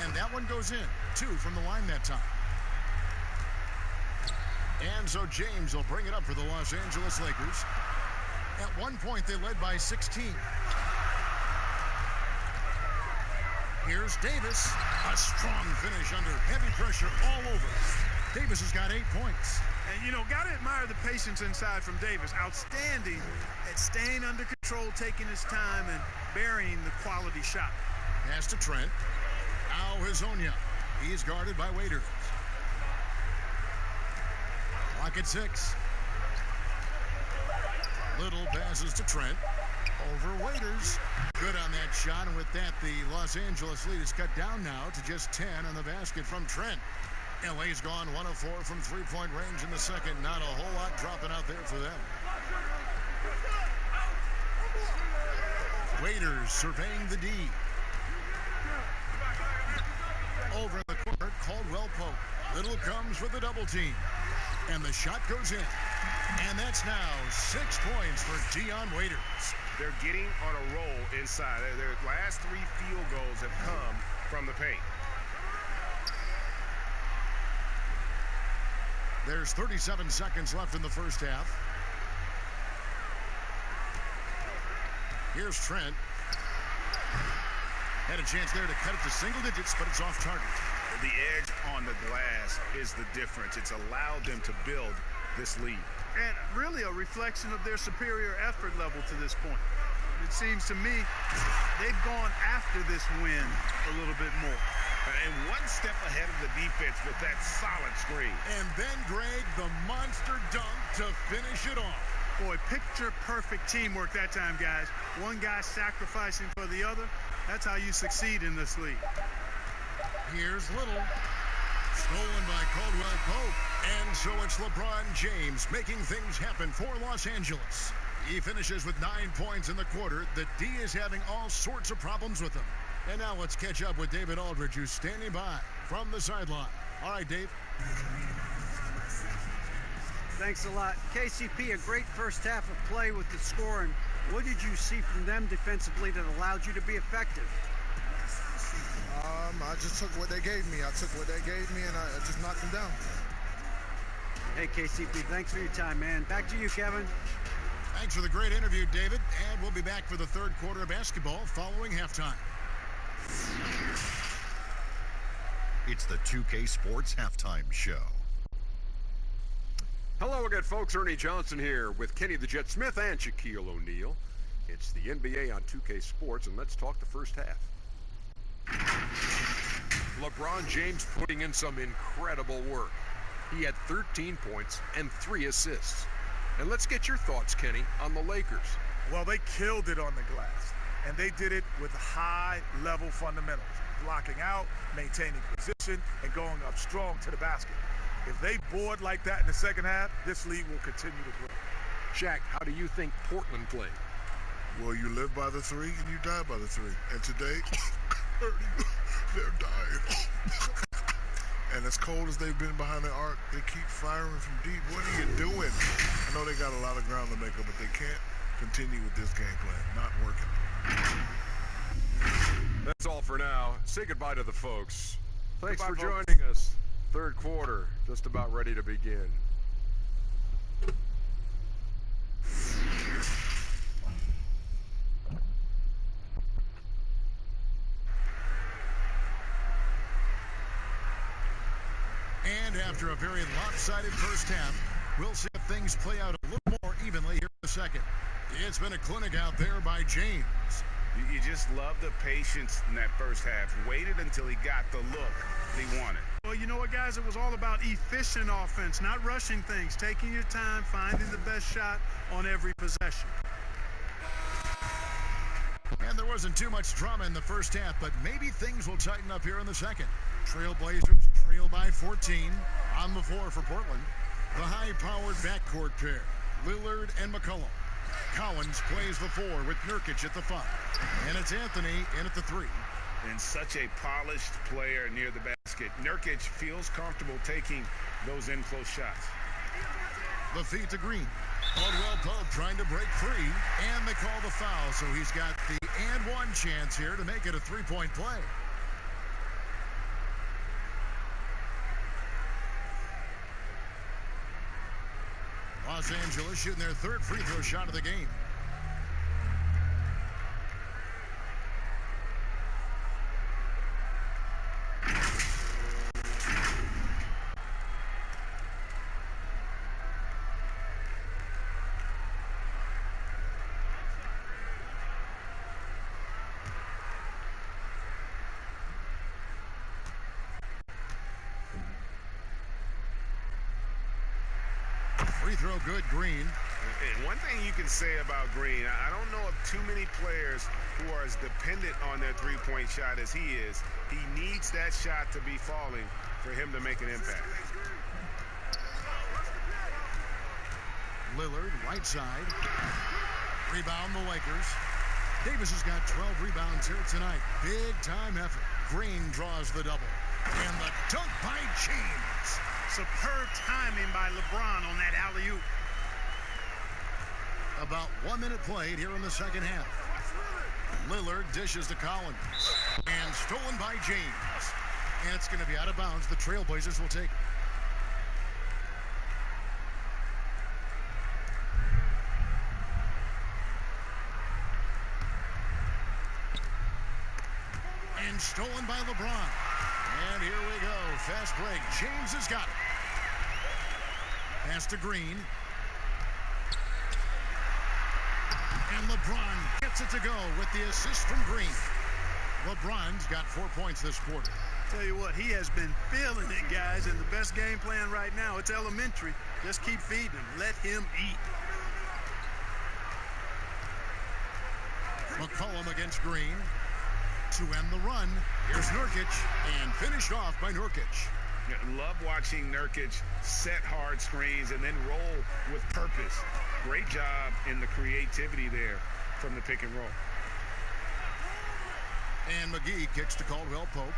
And that one goes in. 2 from the line that time. And so James will bring it up for the Los Angeles Lakers. At one point, they led by 16. Here's Davis. A strong finish under heavy pressure all over. Davis has got 8 points. And, you know, got to admire the patience inside from Davis. Outstanding at staying under control, taking his time, and burying the quality shot. Pass to Trent. Now Hazonia. He's guarded by Waiters. Clock at 6. Little passes to Trent. Over Waiters. Good on that shot, and with that, the Los Angeles lead is cut down now to just 10 on the basket from Trent. LA's gone 1 of 4 from three-point range in the second. Not a whole lot dropping out there for them. Waiters surveying the D. Over in the corner, Caldwell Pope. Little comes with a double team. And the shot goes in. And that's now 6 points for Dion Waiters. They're getting on a roll inside. Their last 3 field goals have come from the paint. There's 37 seconds left in the first half. Here's Trent. Had a chance there to cut it to single digits, but it's off target. The edge on the glass is the difference. It's allowed them to build this lead. And really a reflection of their superior effort level to this point. it seems to me they've gone after this win a little bit more. And one step ahead of the defense with that solid screen. And then, Greg, the monster dunk to finish it off. Boy, picture-perfect teamwork that time, guys. One guy sacrificing for the other. That's how you succeed in this league. Here's Little. Stolen by Caldwell Pope. And so it's LeBron James making things happen for Los Angeles. He finishes with 9 points in the quarter. The D is having all sorts of problems with him. And now let's catch up with David Aldridge, who's standing by from the sideline. All right, Dave. Thanks a lot. KCP, a great first half of play with the scoring. What did you see from them defensively that allowed you to be effective? I just took what they gave me. I took what they gave me, and I just knocked them down. Hey, KCP, thanks for your time, man. Back to you, Kevin. Thanks for the great interview, David. And we'll be back for the third quarter of basketball following halftime. It's the 2K Sports Halftime Show. Hello again, folks. Ernie Johnson here with Kenny the Jet Smith and Shaquille O'Neal. It's the NBA on 2K Sports, and let's talk the first half. LeBron James putting in some incredible work. He had 13 points and 3 assists. And let's get your thoughts, Kenny, on the Lakers. Well, they killed it on the glass, and they did it with high-level fundamentals, blocking out, maintaining position, and going up strong to the basket. If they board like that in the second half, this league will continue to grow. Shaq, how do you think Portland played? Well, you live by the 3 and you die by the 3. And today, they're dying. And as cold as they've been behind the arc, they keep firing from deep. What are you doing? I know they got a lot of ground to make up, but they can't continue with this game plan. Not working. That's all for now. Say goodbye to the folks. Thanks Goodbye, for folks. joining us. Third quarter, just about ready to begin. And after a very lopsided first half, we'll see if things play out a little more evenly here in a second. It's been a clinic out there by James. You just love the patience in that first half. Waited until he got the look he wanted. Well, you know what, guys? It was all about efficient offense, not rushing things, taking your time, finding the best shot on every possession. And there wasn't too much drama in the first half, but maybe things will tighten up here in the second. Trailblazers trail by 14 on the floor for Portland. The high-powered backcourt pair, Lillard and McCollum. Collins plays the 4 with Nurkic at the 5. And it's Anthony in at the 3. And such a polished player near the basket. Nurkic feels comfortable taking those in-close shots. The feed to Green. Caldwell Pope trying to break free, and they call the foul, so he's got the and one chance here to make it a three-point play. Los Angeles shooting their third free throw shot of the game. Free throw good, Green. And one thing you can say about Green, I don't know of too many players who are as dependent on their three-point shot as he is. He needs that shot to be falling for him to make an impact. Lillard, right side. Rebound the Lakers. Davis has got 12 rebounds here tonight. Big time effort. Green draws the double. And the dunk by James. Superb timing by LeBron on that alley-oop. About 1 minute played here in the second half. Lillard dishes to Collins. And stolen by James. And it's going to be out of bounds. The Trailblazers will take it. And stolen by LeBron. And here we go. Fast break. James has got it. Pass to Green. And LeBron gets it to go with the assist from Green. LeBron's got 4 points this quarter. Tell you what, he has been feeling it, guys, and the best game plan right now, it's elementary. Just keep feeding him. Let him eat. McCollum against Green. To end the run, here's Nurkic, and finished off by Nurkic. Love watching Nurkic set hard screens and then roll with purpose. Great job in the creativity there from the pick and roll. And McGee kicks to Caldwell Pope.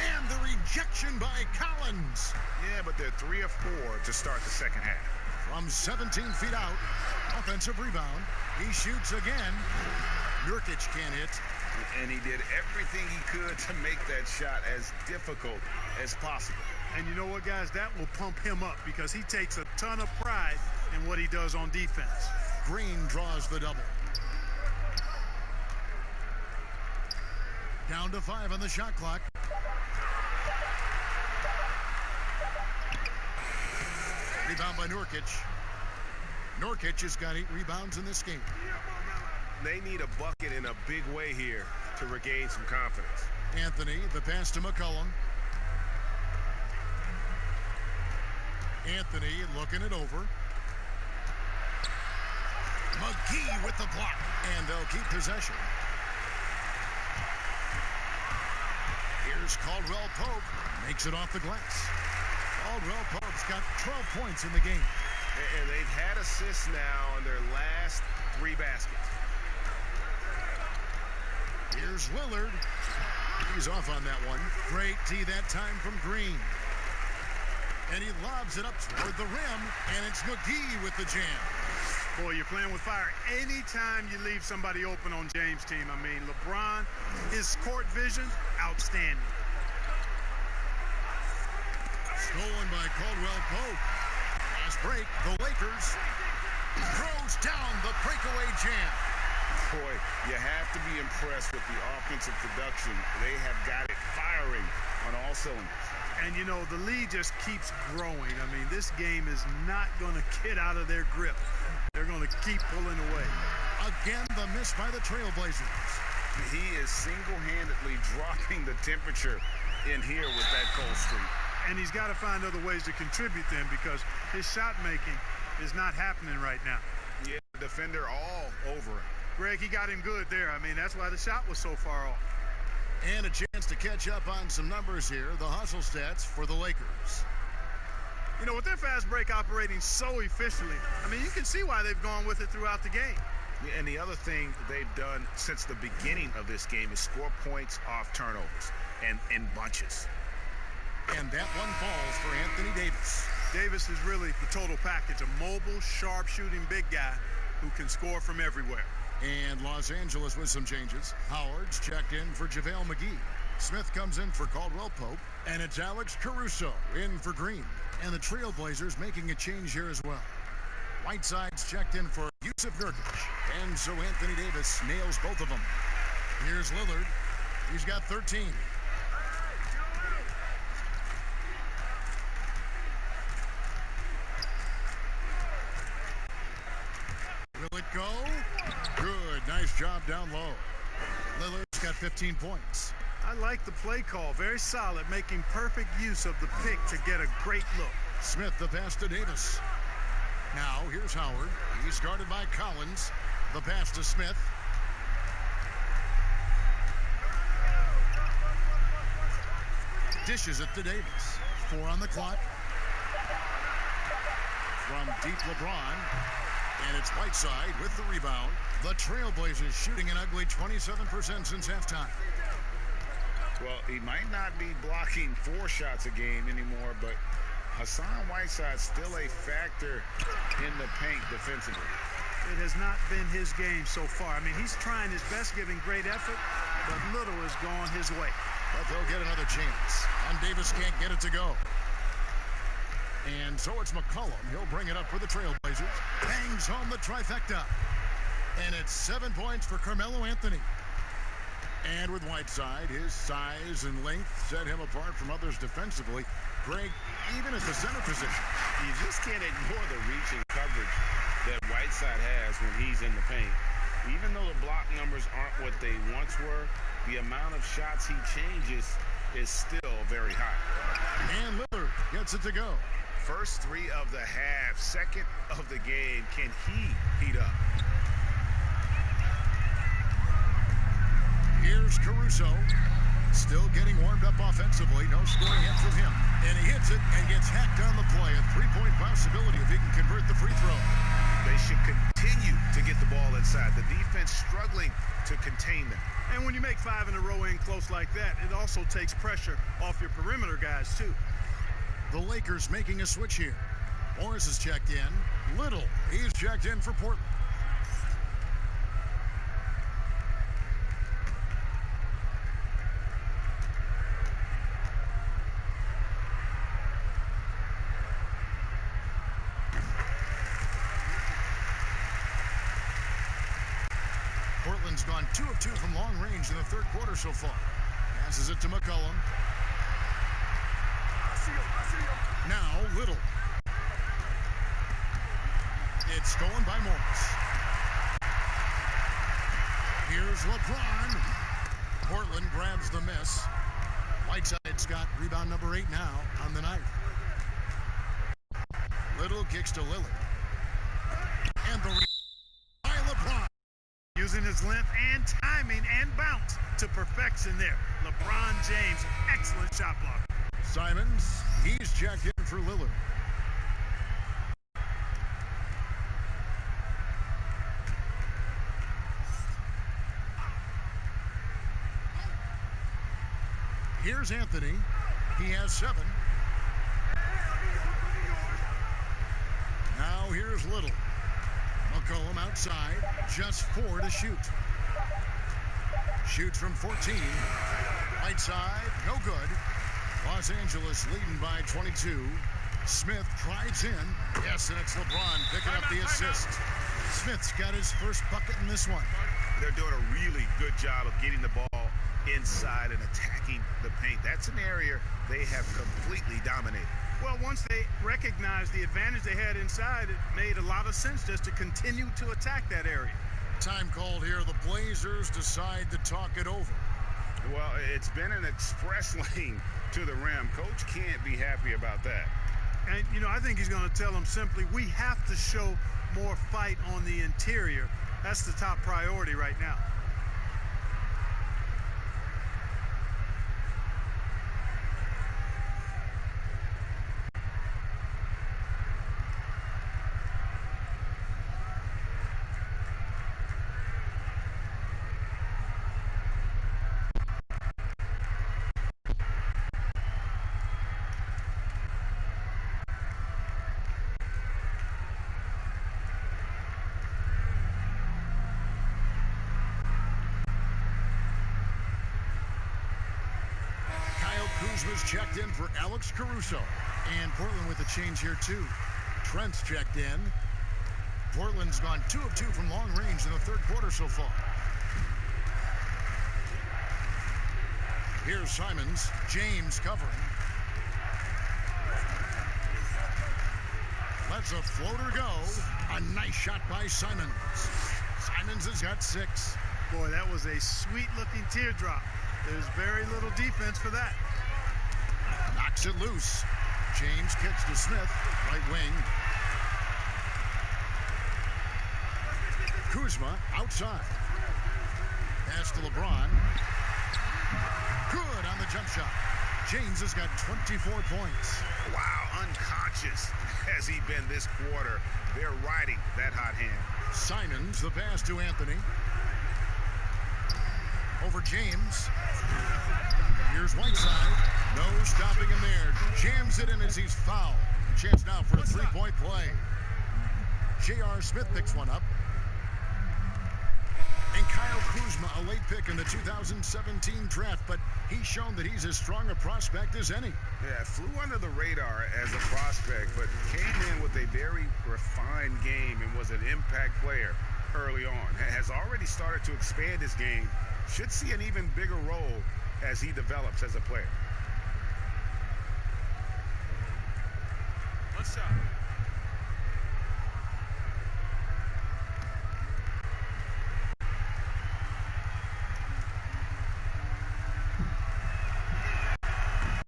And the rejection by Collins. Yeah, but they're 3 of 4 to start the second half. From 17 feet out, offensive rebound. He shoots again. Nurkic can't hit. And he did everything he could to make that shot as difficult as possible. And you know what, guys? That will pump him up because he takes a ton of pride in what he does on defense. Green draws the double. Down to 5 on the shot clock. Rebound by Nurkic. Nurkic has got 8 rebounds in this game. They need a bucket in a big way here to regain some confidence. Anthony, the pass to McCollum. Anthony looking it over. McGee with the block, and they'll keep possession. Here's Caldwell Pope, makes it off the glass. Caldwell Pope's got 12 points in the game. And they've had assists now on their last 3 baskets. Here's Lillard. He's off on that one. Great D that time from Green. And he lobs it up toward the rim, and it's McGee with the jam. Boy, you're playing with fire. Anytime you leave somebody open on James' team, I mean, LeBron, his court vision, outstanding. Stolen by Caldwell Pope. Last break, the Lakers throws down the breakaway jam. Boy, you have to be impressed with the offensive production. They have got it firing on all cylinders. And, you know, the lead just keeps growing. I mean, this game is not going to get out of their grip. They're going to keep pulling away. Again, the miss by the Trailblazers. He is single-handedly dropping the temperature in here with that cold streak. And he's got to find other ways to contribute then because his shot making is not happening right now. Yeah, defender all over him. Greg, he got him good there. I mean, that's why the shot was so far off. And a chance to catch up on some numbers here. The hustle stats for the Lakers. You know, with their fast break operating so efficiently, I mean, you can see why they've gone with it throughout the game. Yeah, and the other thing they've done since the beginning of this game is score points off turnovers and in bunches. And that one falls for Anthony Davis. Davis is really the total package, a mobile, sharp-shooting big guy who can score from everywhere. And Los Angeles with some changes. Howard's checked in for JaVale McGee. Smith comes in for Caldwell Pope. And it's Alex Caruso in for Green. And the Trailblazers making a change here as well. Whiteside's checked in for Yusuf Nurkic. And so Anthony Davis nails both of them. Here's Lillard. He's got 13. Will it go? Good. Nice job down low. Lillard's got 15 points. I like the play call. Very solid, making perfect use of the pick to get a great look. Smith, the pass to Davis. Now, here's Howard. He's guarded by Collins. The pass to Smith. Dishes it to Davis. 4 on the clock. From deep LeBron. And it's Whiteside with the rebound. The Trailblazers shooting an ugly 27% since halftime. Well, he might not be blocking 4 shots a game anymore, but Hassan Whiteside's still a factor in the paint defensively. It has not been his game so far. I mean, he's trying his best, giving great effort, but little has gone his way. But they'll get another chance. And Davis can't get it to go. And so it's McCollum. He'll bring it up for the Trailblazers. Bangs home the trifecta. And it's 7 points for Carmelo Anthony. And with Whiteside, his size and length set him apart from others defensively. Greg, even at the center position. You just can't ignore the reach and coverage that Whiteside has when he's in the paint. Even though the block numbers aren't what they once were, the amount of shots he changes is still very high. And Lillard gets it to go. First three of the half, second of the game. Can he heat up? Here's Caruso. Still getting warmed up offensively. No scoring hit from him. And he hits it and gets hacked on the play. A three-point possibility if he can convert the free throw. They should continue to get the ball inside. The defense struggling to contain them. And when you make 5 in a row in close like that, it also takes pressure off your perimeter guys, too. The Lakers making a switch here. Morris is checked in. Little, he's checked in for Portland. Portland's gone 2 of 2 from long range in the third quarter so far. Passes it to McCollum. Now Little. It's stolen by Morris. Here's LeBron. Portland grabs the miss. Whiteside's got rebound number 8 now on the night. Little kicks to Lillard. And the by LeBron. Using his length and timing and bounce to perfection there. LeBron James, excellent shot blocker. Simons, he's checked in for Lillard. Here's Anthony. He has 7. Now here's Little. McCollum outside. Just 4 to shoot. Shoots from 14. Right side, no good. Los Angeles leading by 22. Smith drives in. Yes, and it's LeBron picking up the assist. Smith's got his first bucket in this one. They're doing a really good job of getting the ball inside and attacking the paint. That's an area they have completely dominated. Well, once they recognized the advantage they had inside, it made a lot of sense just to continue to attack that area. Time called here. The Blazers decide to talk it over. Well, it's been an express lane to the rim. Coach can't be happy about that. And, you know, I think he's going to tell them simply, we have to show more fight on the interior. That's the top priority right now. Kuzma's checked in for Alex Caruso. And Portland with a change here, too. Trent's checked in. Portland's gone 2 of 2 from long range in the third quarter so far. Here's Simons. James covering. Lets a floater go. A nice shot by Simons. Simons has got 6. Boy, that was a sweet-looking teardrop. There's very little defense for that. Knocks it loose. James kicks to Smith, right wing. Kuzma outside. Pass to LeBron. Good on the jump shot. James has got 24 points. Wow, unconscious has he been this quarter. They're riding that hot hand. Simons, the pass to Anthony. Over James. Here's Whiteside. No stopping him there. Jams it in as he's fouled. Chance now for a three-point play. J.R. Smith picks one up. And Kyle Kuzma, a late pick in the 2017 draft, but he's shown that he's as strong a prospect as any. Yeah, flew under the radar as a prospect, but came in with a very refined game and was an impact player early on. Has already started to expand his game. Should see an even bigger role as he develops as a player. One shot.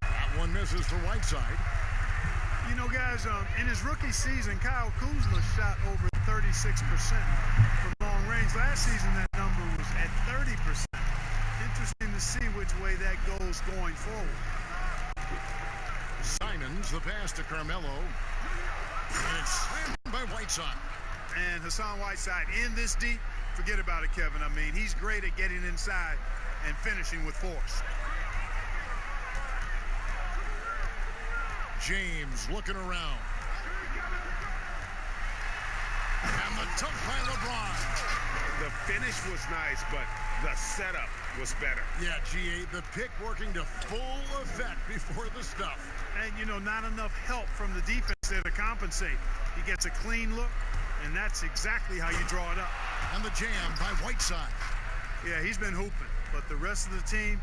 That one misses for Whiteside. You know, guys, in his rookie season, Kyle Kuzma shot over 36% from long range. Last season, that number was at 30%. Interesting to see which way that goes going forward. Simons, the pass to Carmelo. And it's slammed by Whiteside. And Hassan Whiteside in this deep, forget about it, Kevin. I mean, he's great at getting inside and finishing with force. James looking around. And the dunk by LeBron. The finish was nice, but the setup was better. Yeah, G8, the pick working to full effect before the stuff. And, you know, not enough help from the defense there to compensate. He gets a clean look, and that's exactly how you draw it up. And the jam by Whiteside. Yeah, he's been hooping, but the rest of the team,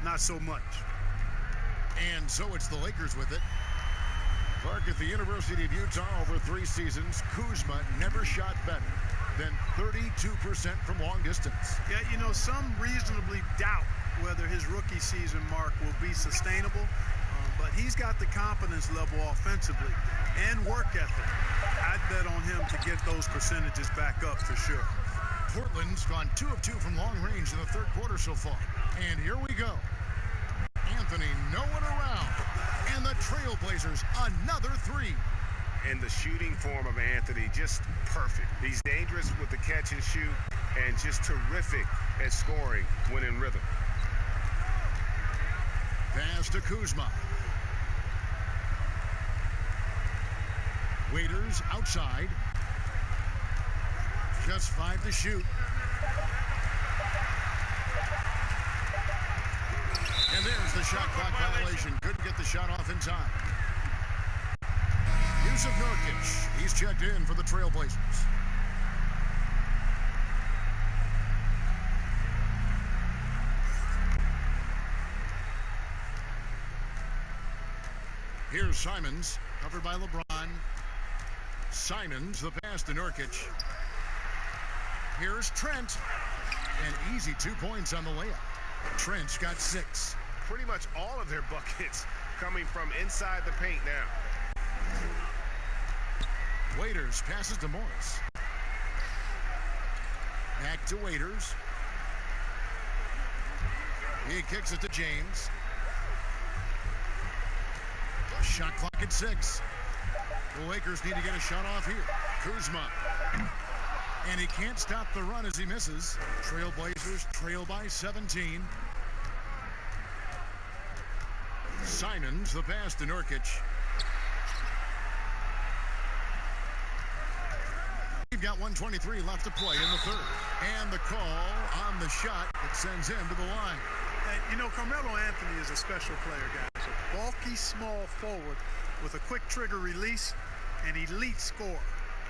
not so much. And so it's the Lakers with it. Clark, at the University of Utah over 3 seasons, Kuzma never shot better than 32% from long distance. Yeah, you know, some reasonably doubt whether his rookie season mark will be sustainable, but he's got the confidence level offensively and work ethic. I'd bet on him to get those percentages back up for sure. Portland's gone 2 of 2 from long range in the third quarter so far. And here we go. Anthony, no one around. And the Trailblazers, another 3. And the shooting form of Anthony, just perfect. He's dangerous with the catch and shoot and just terrific at scoring when in rhythm. Pass to Kuzma. Waiters outside. Just 5 to shoot. And there's the shot clock violation. Couldn't get the shot off in time. Yusuf Nurkic, he's checked in for the Trailblazers. Here's Simons, covered by LeBron. Simons, the pass to Nurkic. Here's Trent. An easy 2 points on the layup. Trent's got 6. Pretty much all of their buckets coming from inside the paint now. Waiters passes to Morris. Back to Waiters. He kicks it to James. Shot clock at 6. The Lakers need to get a shot off here. Kuzma. And he can't stop the run as he misses. Trailblazers trail by 17. Simons, the pass to Nurkic. We've got 1:23 left to play in the third. And the call on the shot that sends him to the line. And, you know, Carmelo Anthony is a special player, guys. A bulky, small forward with a quick trigger release, an elite scorer.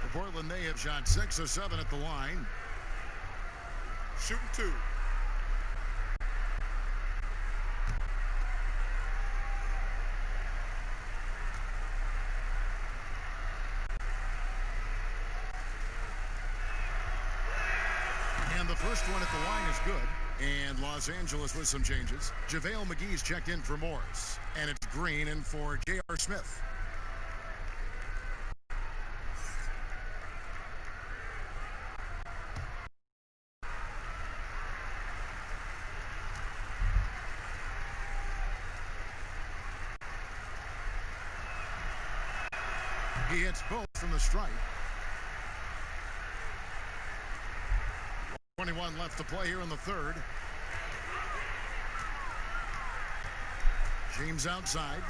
For Portland, they have shot 6 of 7 at the line. Shooting 2. And the first one at the line is good. And Los Angeles with some changes. JaVale McGee's checked in for Morris. And it's Green in for J.R. Smith. He hits both from the stripe. 21 left to play here in the third. James outside.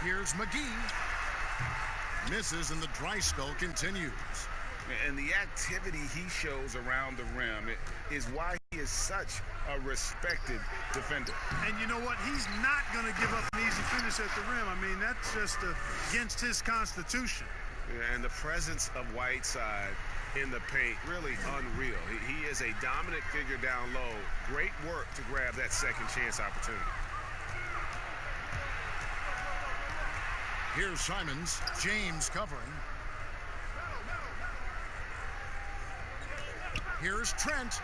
Here's McGee. Misses, and the dry spell continues. And the activity he shows around the rim is why he is such a respected defender. And you know what? He's not going to give up an easy finish at the rim. I mean, that's just against his constitution. And the presence of Whiteside in the paint, really unreal. He is a dominant figure down low. Great work to grab that second chance opportunity. Here's Simons. James covering. Here's Trent.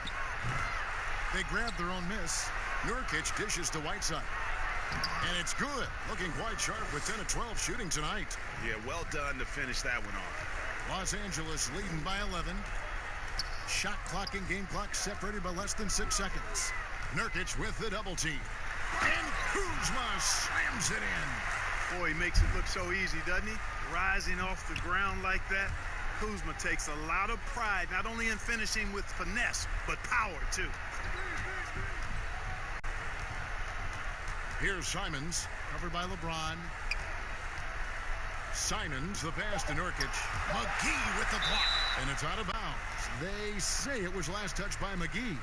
They grab their own miss. Nurkic dishes to Whiteside. And it's good. Looking quite sharp with 10 of 12 shooting tonight. Yeah, well done to finish that one off. Los Angeles leading by 11. Shot clock and game clock separated by less than 6 seconds. Nurkic with the double team. And Kuzma slams it in. Boy, he makes it look so easy, doesn't he? Rising off the ground like that. Kuzma takes a lot of pride, not only in finishing with finesse, but power, too. Here's Simons, covered by LeBron. Simons, the pass to Nurkic. McGee with the block, and it's out of bounds. They say it was last touched by McGee.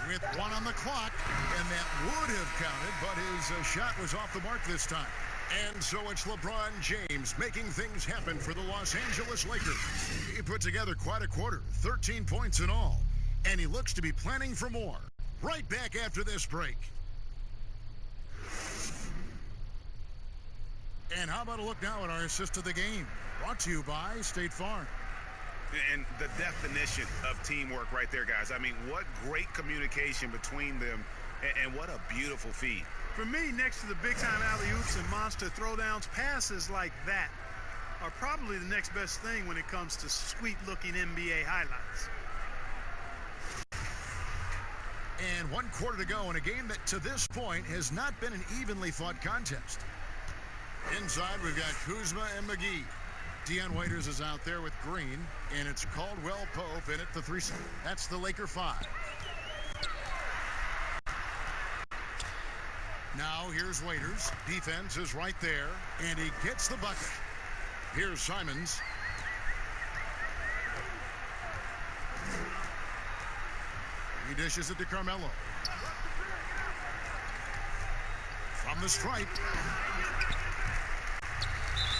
With 1 on the clock, and that would have counted, but his shot was off the mark this time. And so it's LeBron James making things happen for the Los Angeles Lakers. He put together quite a quarter, 13 points in all, and he looks to be planning for more. Right back after this break. And how about a look now at our assist of the game? Brought to you by State Farm. And the definition of teamwork right there, guys. I mean, what great communication between them, and what a beautiful feed. For me, next to the big-time alley-oops and monster throwdowns, passes like that are probably the next best thing when it comes to sweet-looking NBA highlights. And 1 quarter to go in a game that, to this point, has not been an evenly fought contest. Inside, we've got Kuzma and McGee. Dion Waiters is out there with Green, and it's Caldwell Pope in at the 3. That's the Laker 5. Now here's Waiters. Defense is right there, and he gets the bucket. Here's Simons. He dishes it to Carmelo. From the stripe.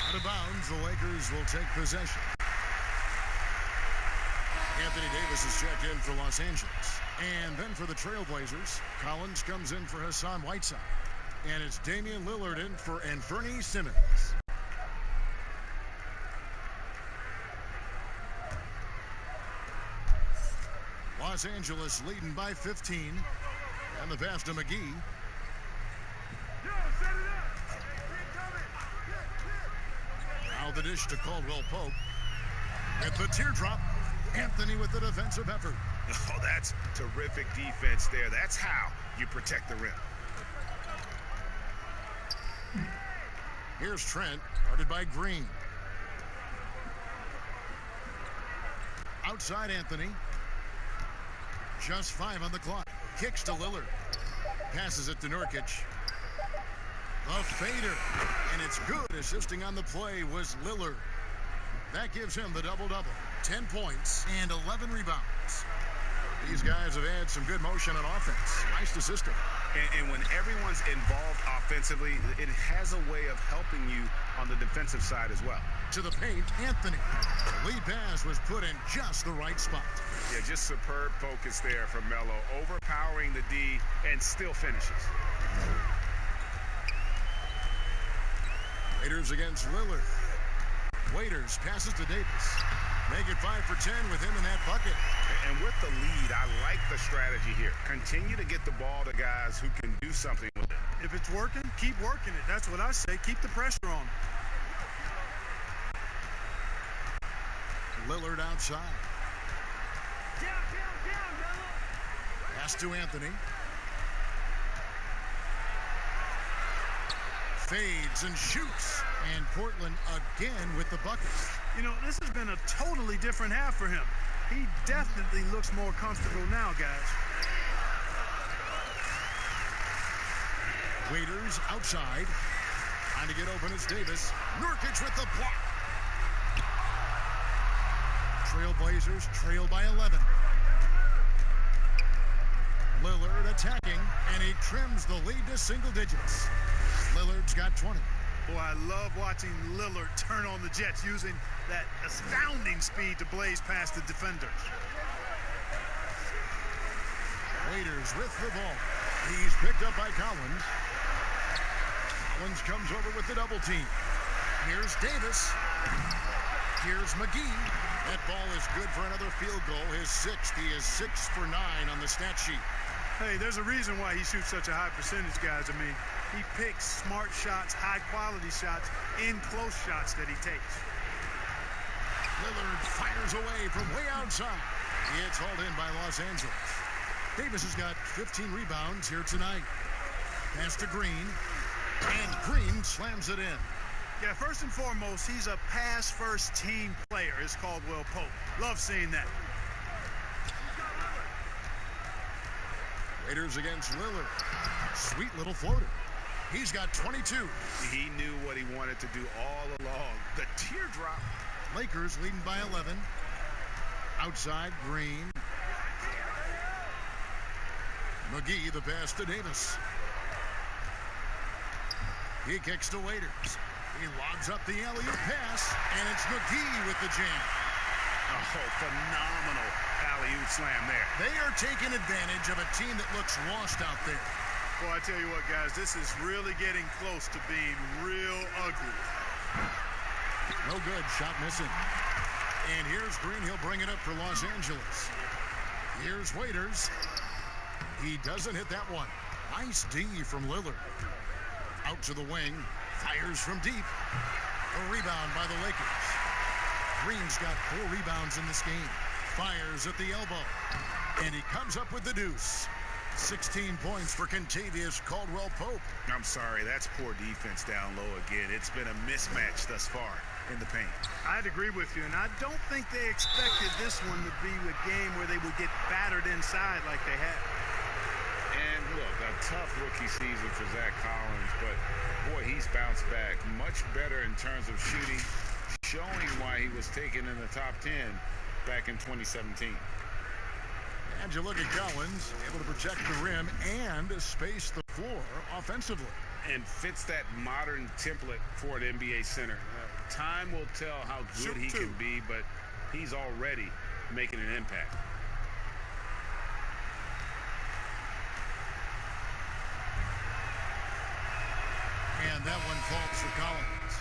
Out of bounds, the Lakers will take possession. Anthony Davis is checked in for Los Angeles. And then for the Trailblazers, Collins comes in for Hassan Whiteside. And it's Damian Lillard in for Anthony Simmons. Los Angeles leading by 15. And the pass to McGee. Now the dish to Caldwell Pope. At the teardrop, Anthony with the defensive effort. Oh, that's terrific defense there. That's how you protect the rim. Here's Trent, guarded by Green. Outside Anthony. Just 5 on the clock. Kicks to Lillard. Passes it to Nurkic. The fader. And it's good. Assisting on the play was Lillard. That gives him the double-double. 10 points and 11 rebounds. These guys have had some good motion on offense. Nice to system. And when everyone's involved offensively, it has a way of helping you on the defensive side as well. To the paint, Anthony. The lead pass was put in just the right spot. Yeah, just superb focus there from Melo. Overpowering the D and still finishes. Waiters against Lillard. Waiters passes to Davis. Make it 5 for 10 with him in that bucket. And with the lead, I like the strategy here. Continue to get the ball to guys who can do something with it. If it's working, keep working it. That's what I say. Keep the pressure on. Lillard outside. Pass to Anthony. Fades and shoots. And Portland again with the bucket. You know, this has been a totally different half for him. He definitely looks more comfortable now, guys. Waiters outside. Trying to get open is Davis. Nurkic with the block. Trailblazers trail by 11. Lillard attacking, and he trims the lead to single digits. Lillard's got 20. Boy, I love watching Lillard turn on the Jets using that astounding speed to blaze past the defenders. Waiters with the ball. He's picked up by Collins. Collins comes over with the double team. Here's Davis. Here's McGee. That ball is good for another field goal. His sixth. He is 6 for 9 on the stat sheet. Hey, there's a reason why he shoots such a high percentage, guys. I mean, he picks smart shots, high-quality shots, in close shots that he takes. Lillard fires away from way outside. It's hauled in by Los Angeles. Davis has got 15 rebounds here tonight. Pass to Green, and Green slams it in. Yeah, first and foremost, he's a pass-first team player, is Caldwell Pope. Love seeing that. Raiders against Lillard. Sweet little floater. He's got 22. He knew what he wanted to do all along. The teardrop. Lakers leading by 11. Outside, Green. McGee, the pass to Davis. He kicks to Waiters. He lobs up the alley-oop pass, and it's McGee with the jam. Oh, phenomenal alley-oop slam there. They are taking advantage of a team that looks lost out there. Boy, I tell you what, guys, this is really getting close to being real ugly. No good, shot missing. And here's Green, he'll bring it up for Los Angeles. Here's Waiters. He doesn't hit that one. Nice D from Lillard. Out to the wing, fires from deep. A rebound by the Lakers. Green's got 4 rebounds in this game. Fires at the elbow. And he comes up with the deuce. 16 points for Kentavious Caldwell-Pope. I'm sorry, that's poor defense down low again. It's been a mismatch thus far in the paint. I'd agree with you, and I don't think they expected this one to be a game where they would get battered inside like they had. And look, a tough rookie season for Zach Collins, but boy, he's bounced back much better in terms of shooting, showing why he was taken in the top 10 back in 2017. And you look at Collins, able to protect the rim and space the floor offensively. And fits that modern template for an NBA center. Time will tell how good he can be, but he's already making an impact. And that one falls for Collins.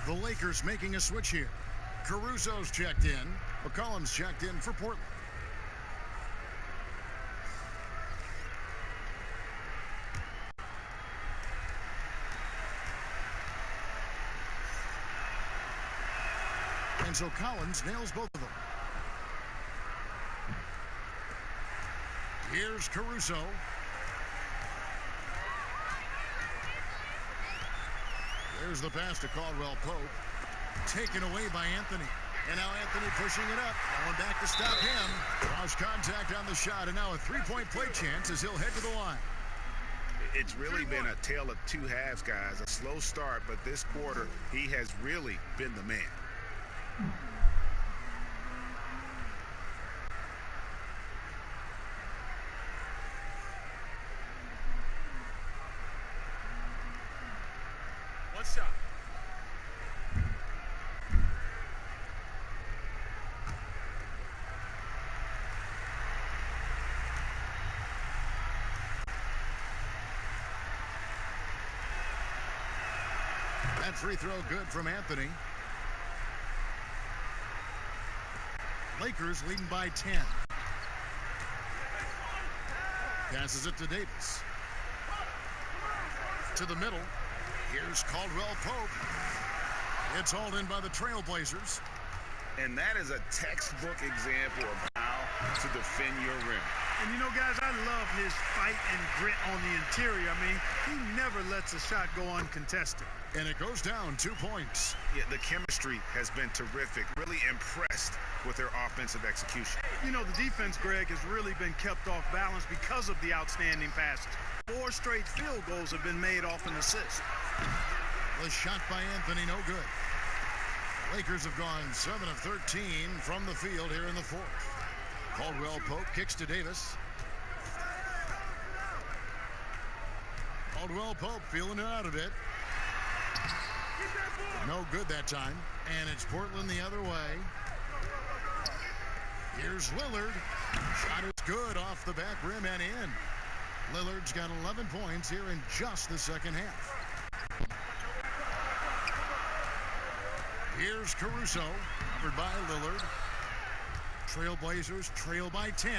The Lakers making a switch here. Caruso's checked in. McCollum's checked in for Portland. And so Collins nails both of them. Here's Caruso. There's the pass to Caldwell-Pope. Taken away by Anthony. And now Anthony pushing it up. No one back to stop him. Draws contact on the shot. And now a three-point play chance as he'll head to the line. It's really been a tale of two halves, guys. A slow start, but this quarter, he has really been the man. One shot. That free throw good from Anthony. Lakers leading by 10. Passes it to Davis. To the middle. Here's Caldwell-Pope. It's hauled in by the Trailblazers. And that is a textbook example of how to defend your rim. And you know, guys, I love his fight and grit on the interior. I mean, he never lets a shot go uncontested. And it goes down 2 points. Yeah, the chemistry has been terrific. Really impressed with their offensive execution. You know, the defense, Greg, has really been kept off balance because of the outstanding passes. 4 straight field goals have been made off an assist. The shot by Anthony, no good. Lakers have gone 7 of 13 from the field here in the fourth. Caldwell Pope kicks to Davis. Caldwell Pope feeling it out a bit. No good that time. And it's Portland the other way. Here's Lillard. Shot is good off the back rim and in. Lillard's got 11 points here in just the second half. Here's Caruso, covered by Lillard. Trailblazers trail by 10.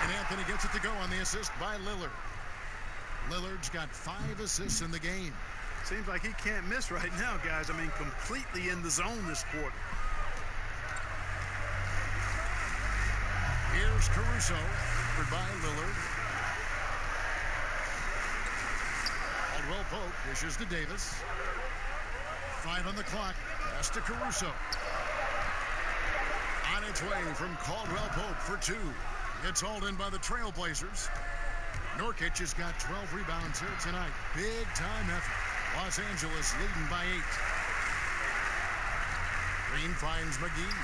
And Anthony gets it to go on the assist by Lillard. Lillard's got 5 assists in the game. Seems like he can't miss right now, guys. I mean, completely in the zone this quarter. Here's Caruso, covered by Lillard. Caldwell Pope dishes to Davis. 5 on the clock. Pass to Caruso. On its way from Caldwell Pope for 2. It's hauled in by the Trailblazers. Nurkic has got 12 rebounds here tonight. Big time effort. Los Angeles leading by 8. Green finds McGee.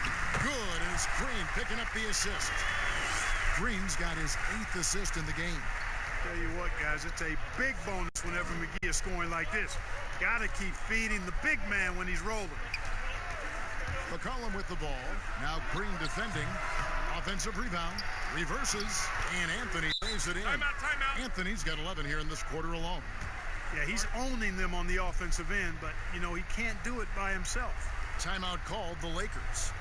Good, and it's Green picking up the assist. Green's got his 8th assist in the game. Tell you what, guys, it's a big bonus whenever McGee is scoring like this. Got to keep feeding the big man when he's rolling. McCollum with the ball. Now Green defending. Offensive rebound. Reverses. And Anthony lays it in. Timeout. Anthony's got 11 here in this quarter alone. Yeah, he's owning them on the offensive end, but, you know, he can't do it by himself. Timeout called the Lakers.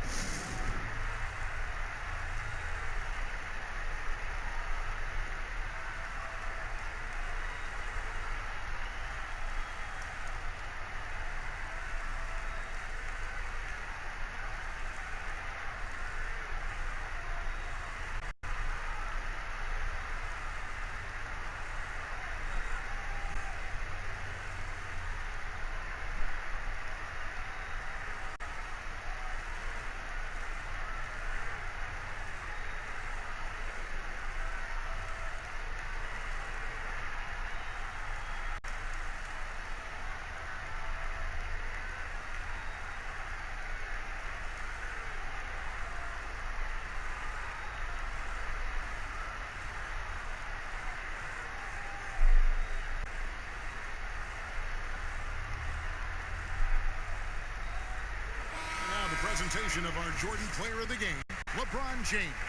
Presentation of our Jordan Player of the Game, LeBron James.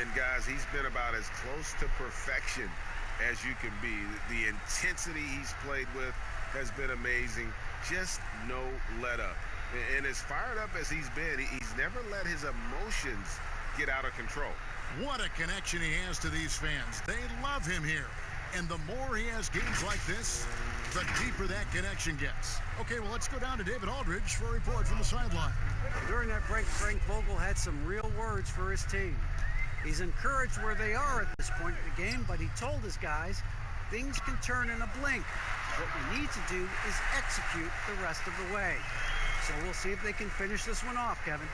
And guys, he's been about as close to perfection as you can be. The intensity he's played with has been amazing. Just no let up. And as fired up as he's been, he's never let his emotions get out of control. What a connection he has to these fans. They love him here. And the more he has games like this, the deeper that connection gets. Okay, well, let's go down to David Aldridge for a report from the sideline. During that break, Frank Vogel had some real words for his team. He's encouraged where they are at this point in the game, but he told his guys things can turn in a blink. What we need to do is execute the rest of the way. So we'll see if they can finish this one off, Kevin.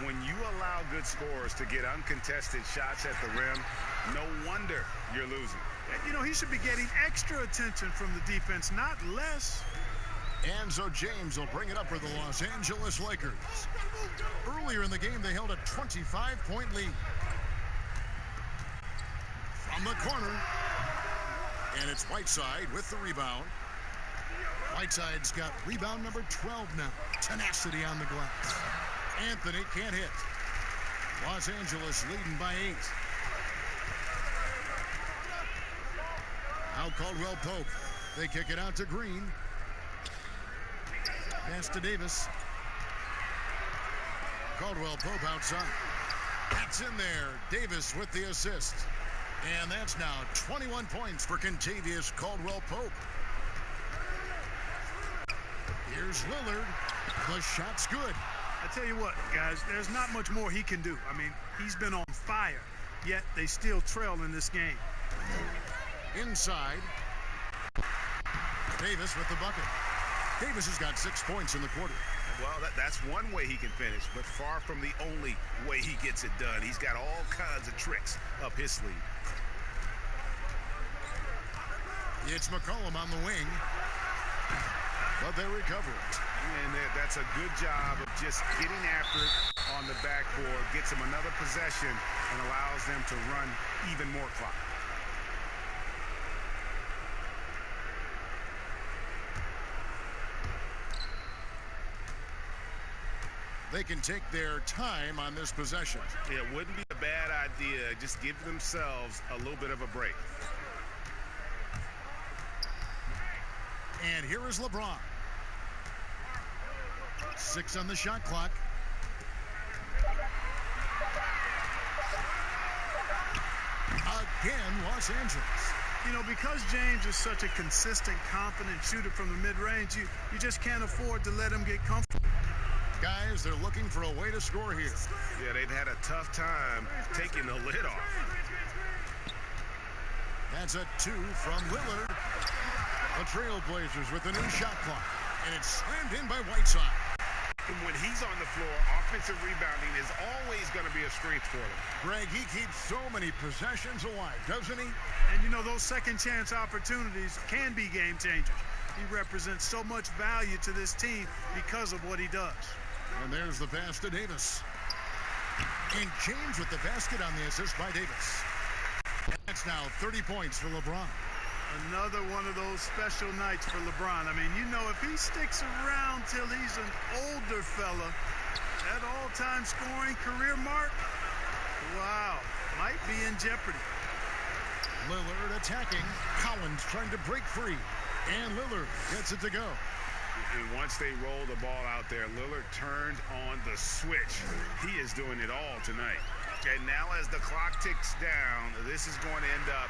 When you allow good scorers to get uncontested shots at the rim, no wonder you're losing. You know, he should be getting extra attention from the defense, not less. And so James will bring it up for the Los Angeles Lakers. Earlier in the game, they held a 25-point lead. From the corner. And it's Whiteside with the rebound. Whiteside's got rebound number 12 now. Tenacity on the glass. Anthony can't hit. Los Angeles leading by 8. Now Caldwell Pope. They kick it out to Green. Pass to Davis. Caldwell Pope outside. That's in there. Davis with the assist. And that's now 21 points for Kentavious Caldwell Pope. Here's Lillard. The shot's good. I tell you what, guys, there's not much more he can do. I mean, he's been on fire, yet they still trail in this game. Inside. Davis with the bucket. Davis has got 6 points in the quarter. Well, that's one way he can finish, but far from the only way he gets it done. He's got all kinds of tricks up his sleeve. It's McCollum on the wing. But they recover it. And that's a good job of just getting after it on the backboard, gets them another possession, and allows them to run even more clock. They can take their time on this possession. It wouldn't be a bad idea. Just give themselves a little bit of a break. And here is LeBron. 6 on the shot clock. Again, Los Angeles. You know, because James is such a consistent, confident shooter from the mid-range, you just can't afford to let him get comfortable. Guys, they're looking for a way to score here. Yeah, they've had a tough time taking the lid off. That's a 2 from Lillard. The Trailblazers with the new shot clock. And it's slammed in by Whiteside. When he's on the floor, offensive rebounding is always going to be a strength for them. Greg, he keeps so many possessions alive, doesn't he? And you know, those second chance opportunities can be game changers. He represents so much value to this team because of what he does. And there's the pass to Davis. And James with the basket on the assist by Davis. And that's now 30 points for LeBron. Another one of those special nights for LeBron. I mean, you know, if he sticks around till he's an older fella, that all-time scoring career mark, wow, might be in jeopardy. Lillard attacking. Collins trying to break free. And Lillard gets it to go. And once they roll the ball out there, Lillard turned on the switch. He is doing it all tonight. And now as the clock ticks down, this is going to end up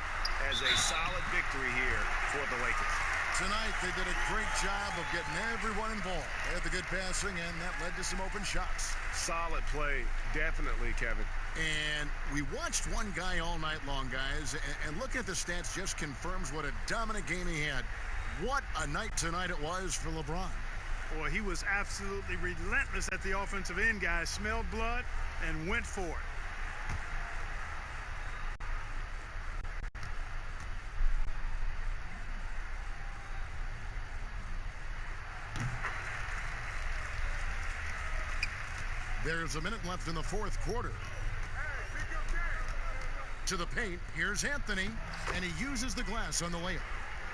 as a solid victory here for the Lakers. Tonight, they did a great job of getting everyone involved. They had the good passing, and that led to some open shots. Solid play, definitely, Kevin. And we watched one guy all night long, guys, and looking at the stats just confirms what a dominant game he had. What a night tonight it was for LeBron. Boy, he was absolutely relentless at the offensive end, guys. Smelled blood and went for it. There's a minute left in the fourth quarter. To the paint, here's Anthony, and he uses the glass on the layup.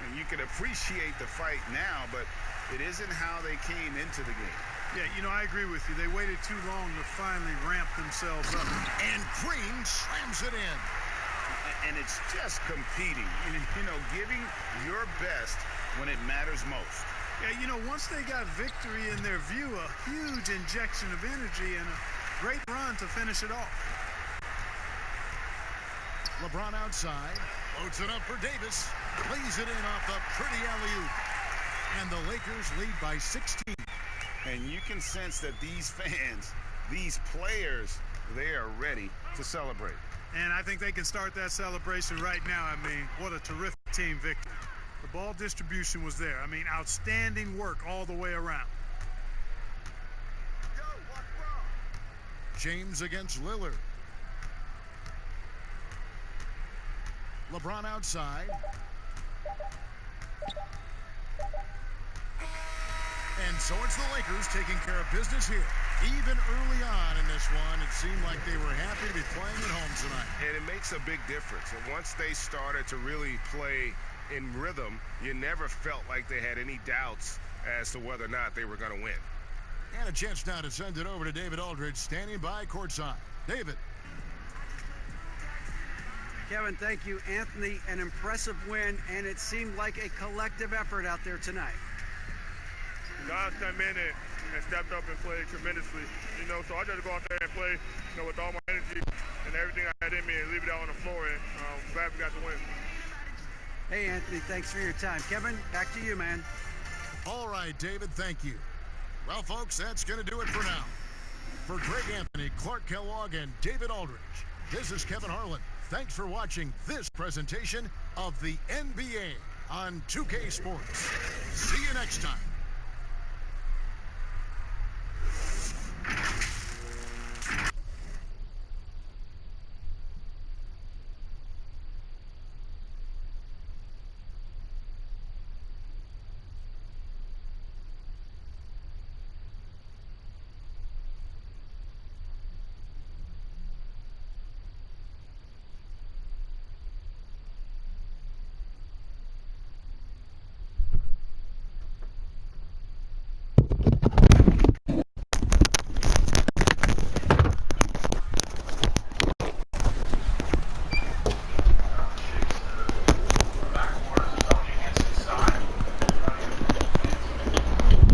And you can appreciate the fight now, but it isn't how they came into the game. Yeah, you know, I agree with you. They waited too long to finally ramp themselves up. And Green slams it in. And it's just competing, you know, giving your best when it matters most. Yeah, you know, once they got victory in their view, a huge injection of energy and a great run to finish it off. LeBron outside, loads it up for Davis, lays it in off the pretty alley-oop. And the Lakers lead by 16. And you can sense that these fans, these players, they are ready to celebrate. And I think they can start that celebration right now. I mean, what a terrific team victory. The ball distribution was there. I mean, outstanding work all the way around. James against Lillard. LeBron outside. And so it's the Lakers taking care of business here. Even early on in this one, it seemed like they were happy to be playing at home tonight. And it makes a big difference. And once they started to really play in rhythm, you never felt like they had any doubts as to whether or not they were going to win. And a chance now to send it over to David Aldridge, standing by courtside. David. Kevin, thank you. Anthony, an impressive win, and it seemed like a collective effort out there tonight. Guys came in and stepped up and played tremendously, you know, so I just go out there and play, you know, with all my energy and everything I had in me and leave it out on the floor, and I'm glad we got the win. Hey, Anthony, thanks for your time. Kevin, back to you, man. All right, David, thank you. Well, folks, that's going to do it for now. For Greg Anthony, Clark Kellogg, and David Aldridge, this is Kevin Harlan. Thanks for watching this presentation of the NBA on 2K Sports. See you next time.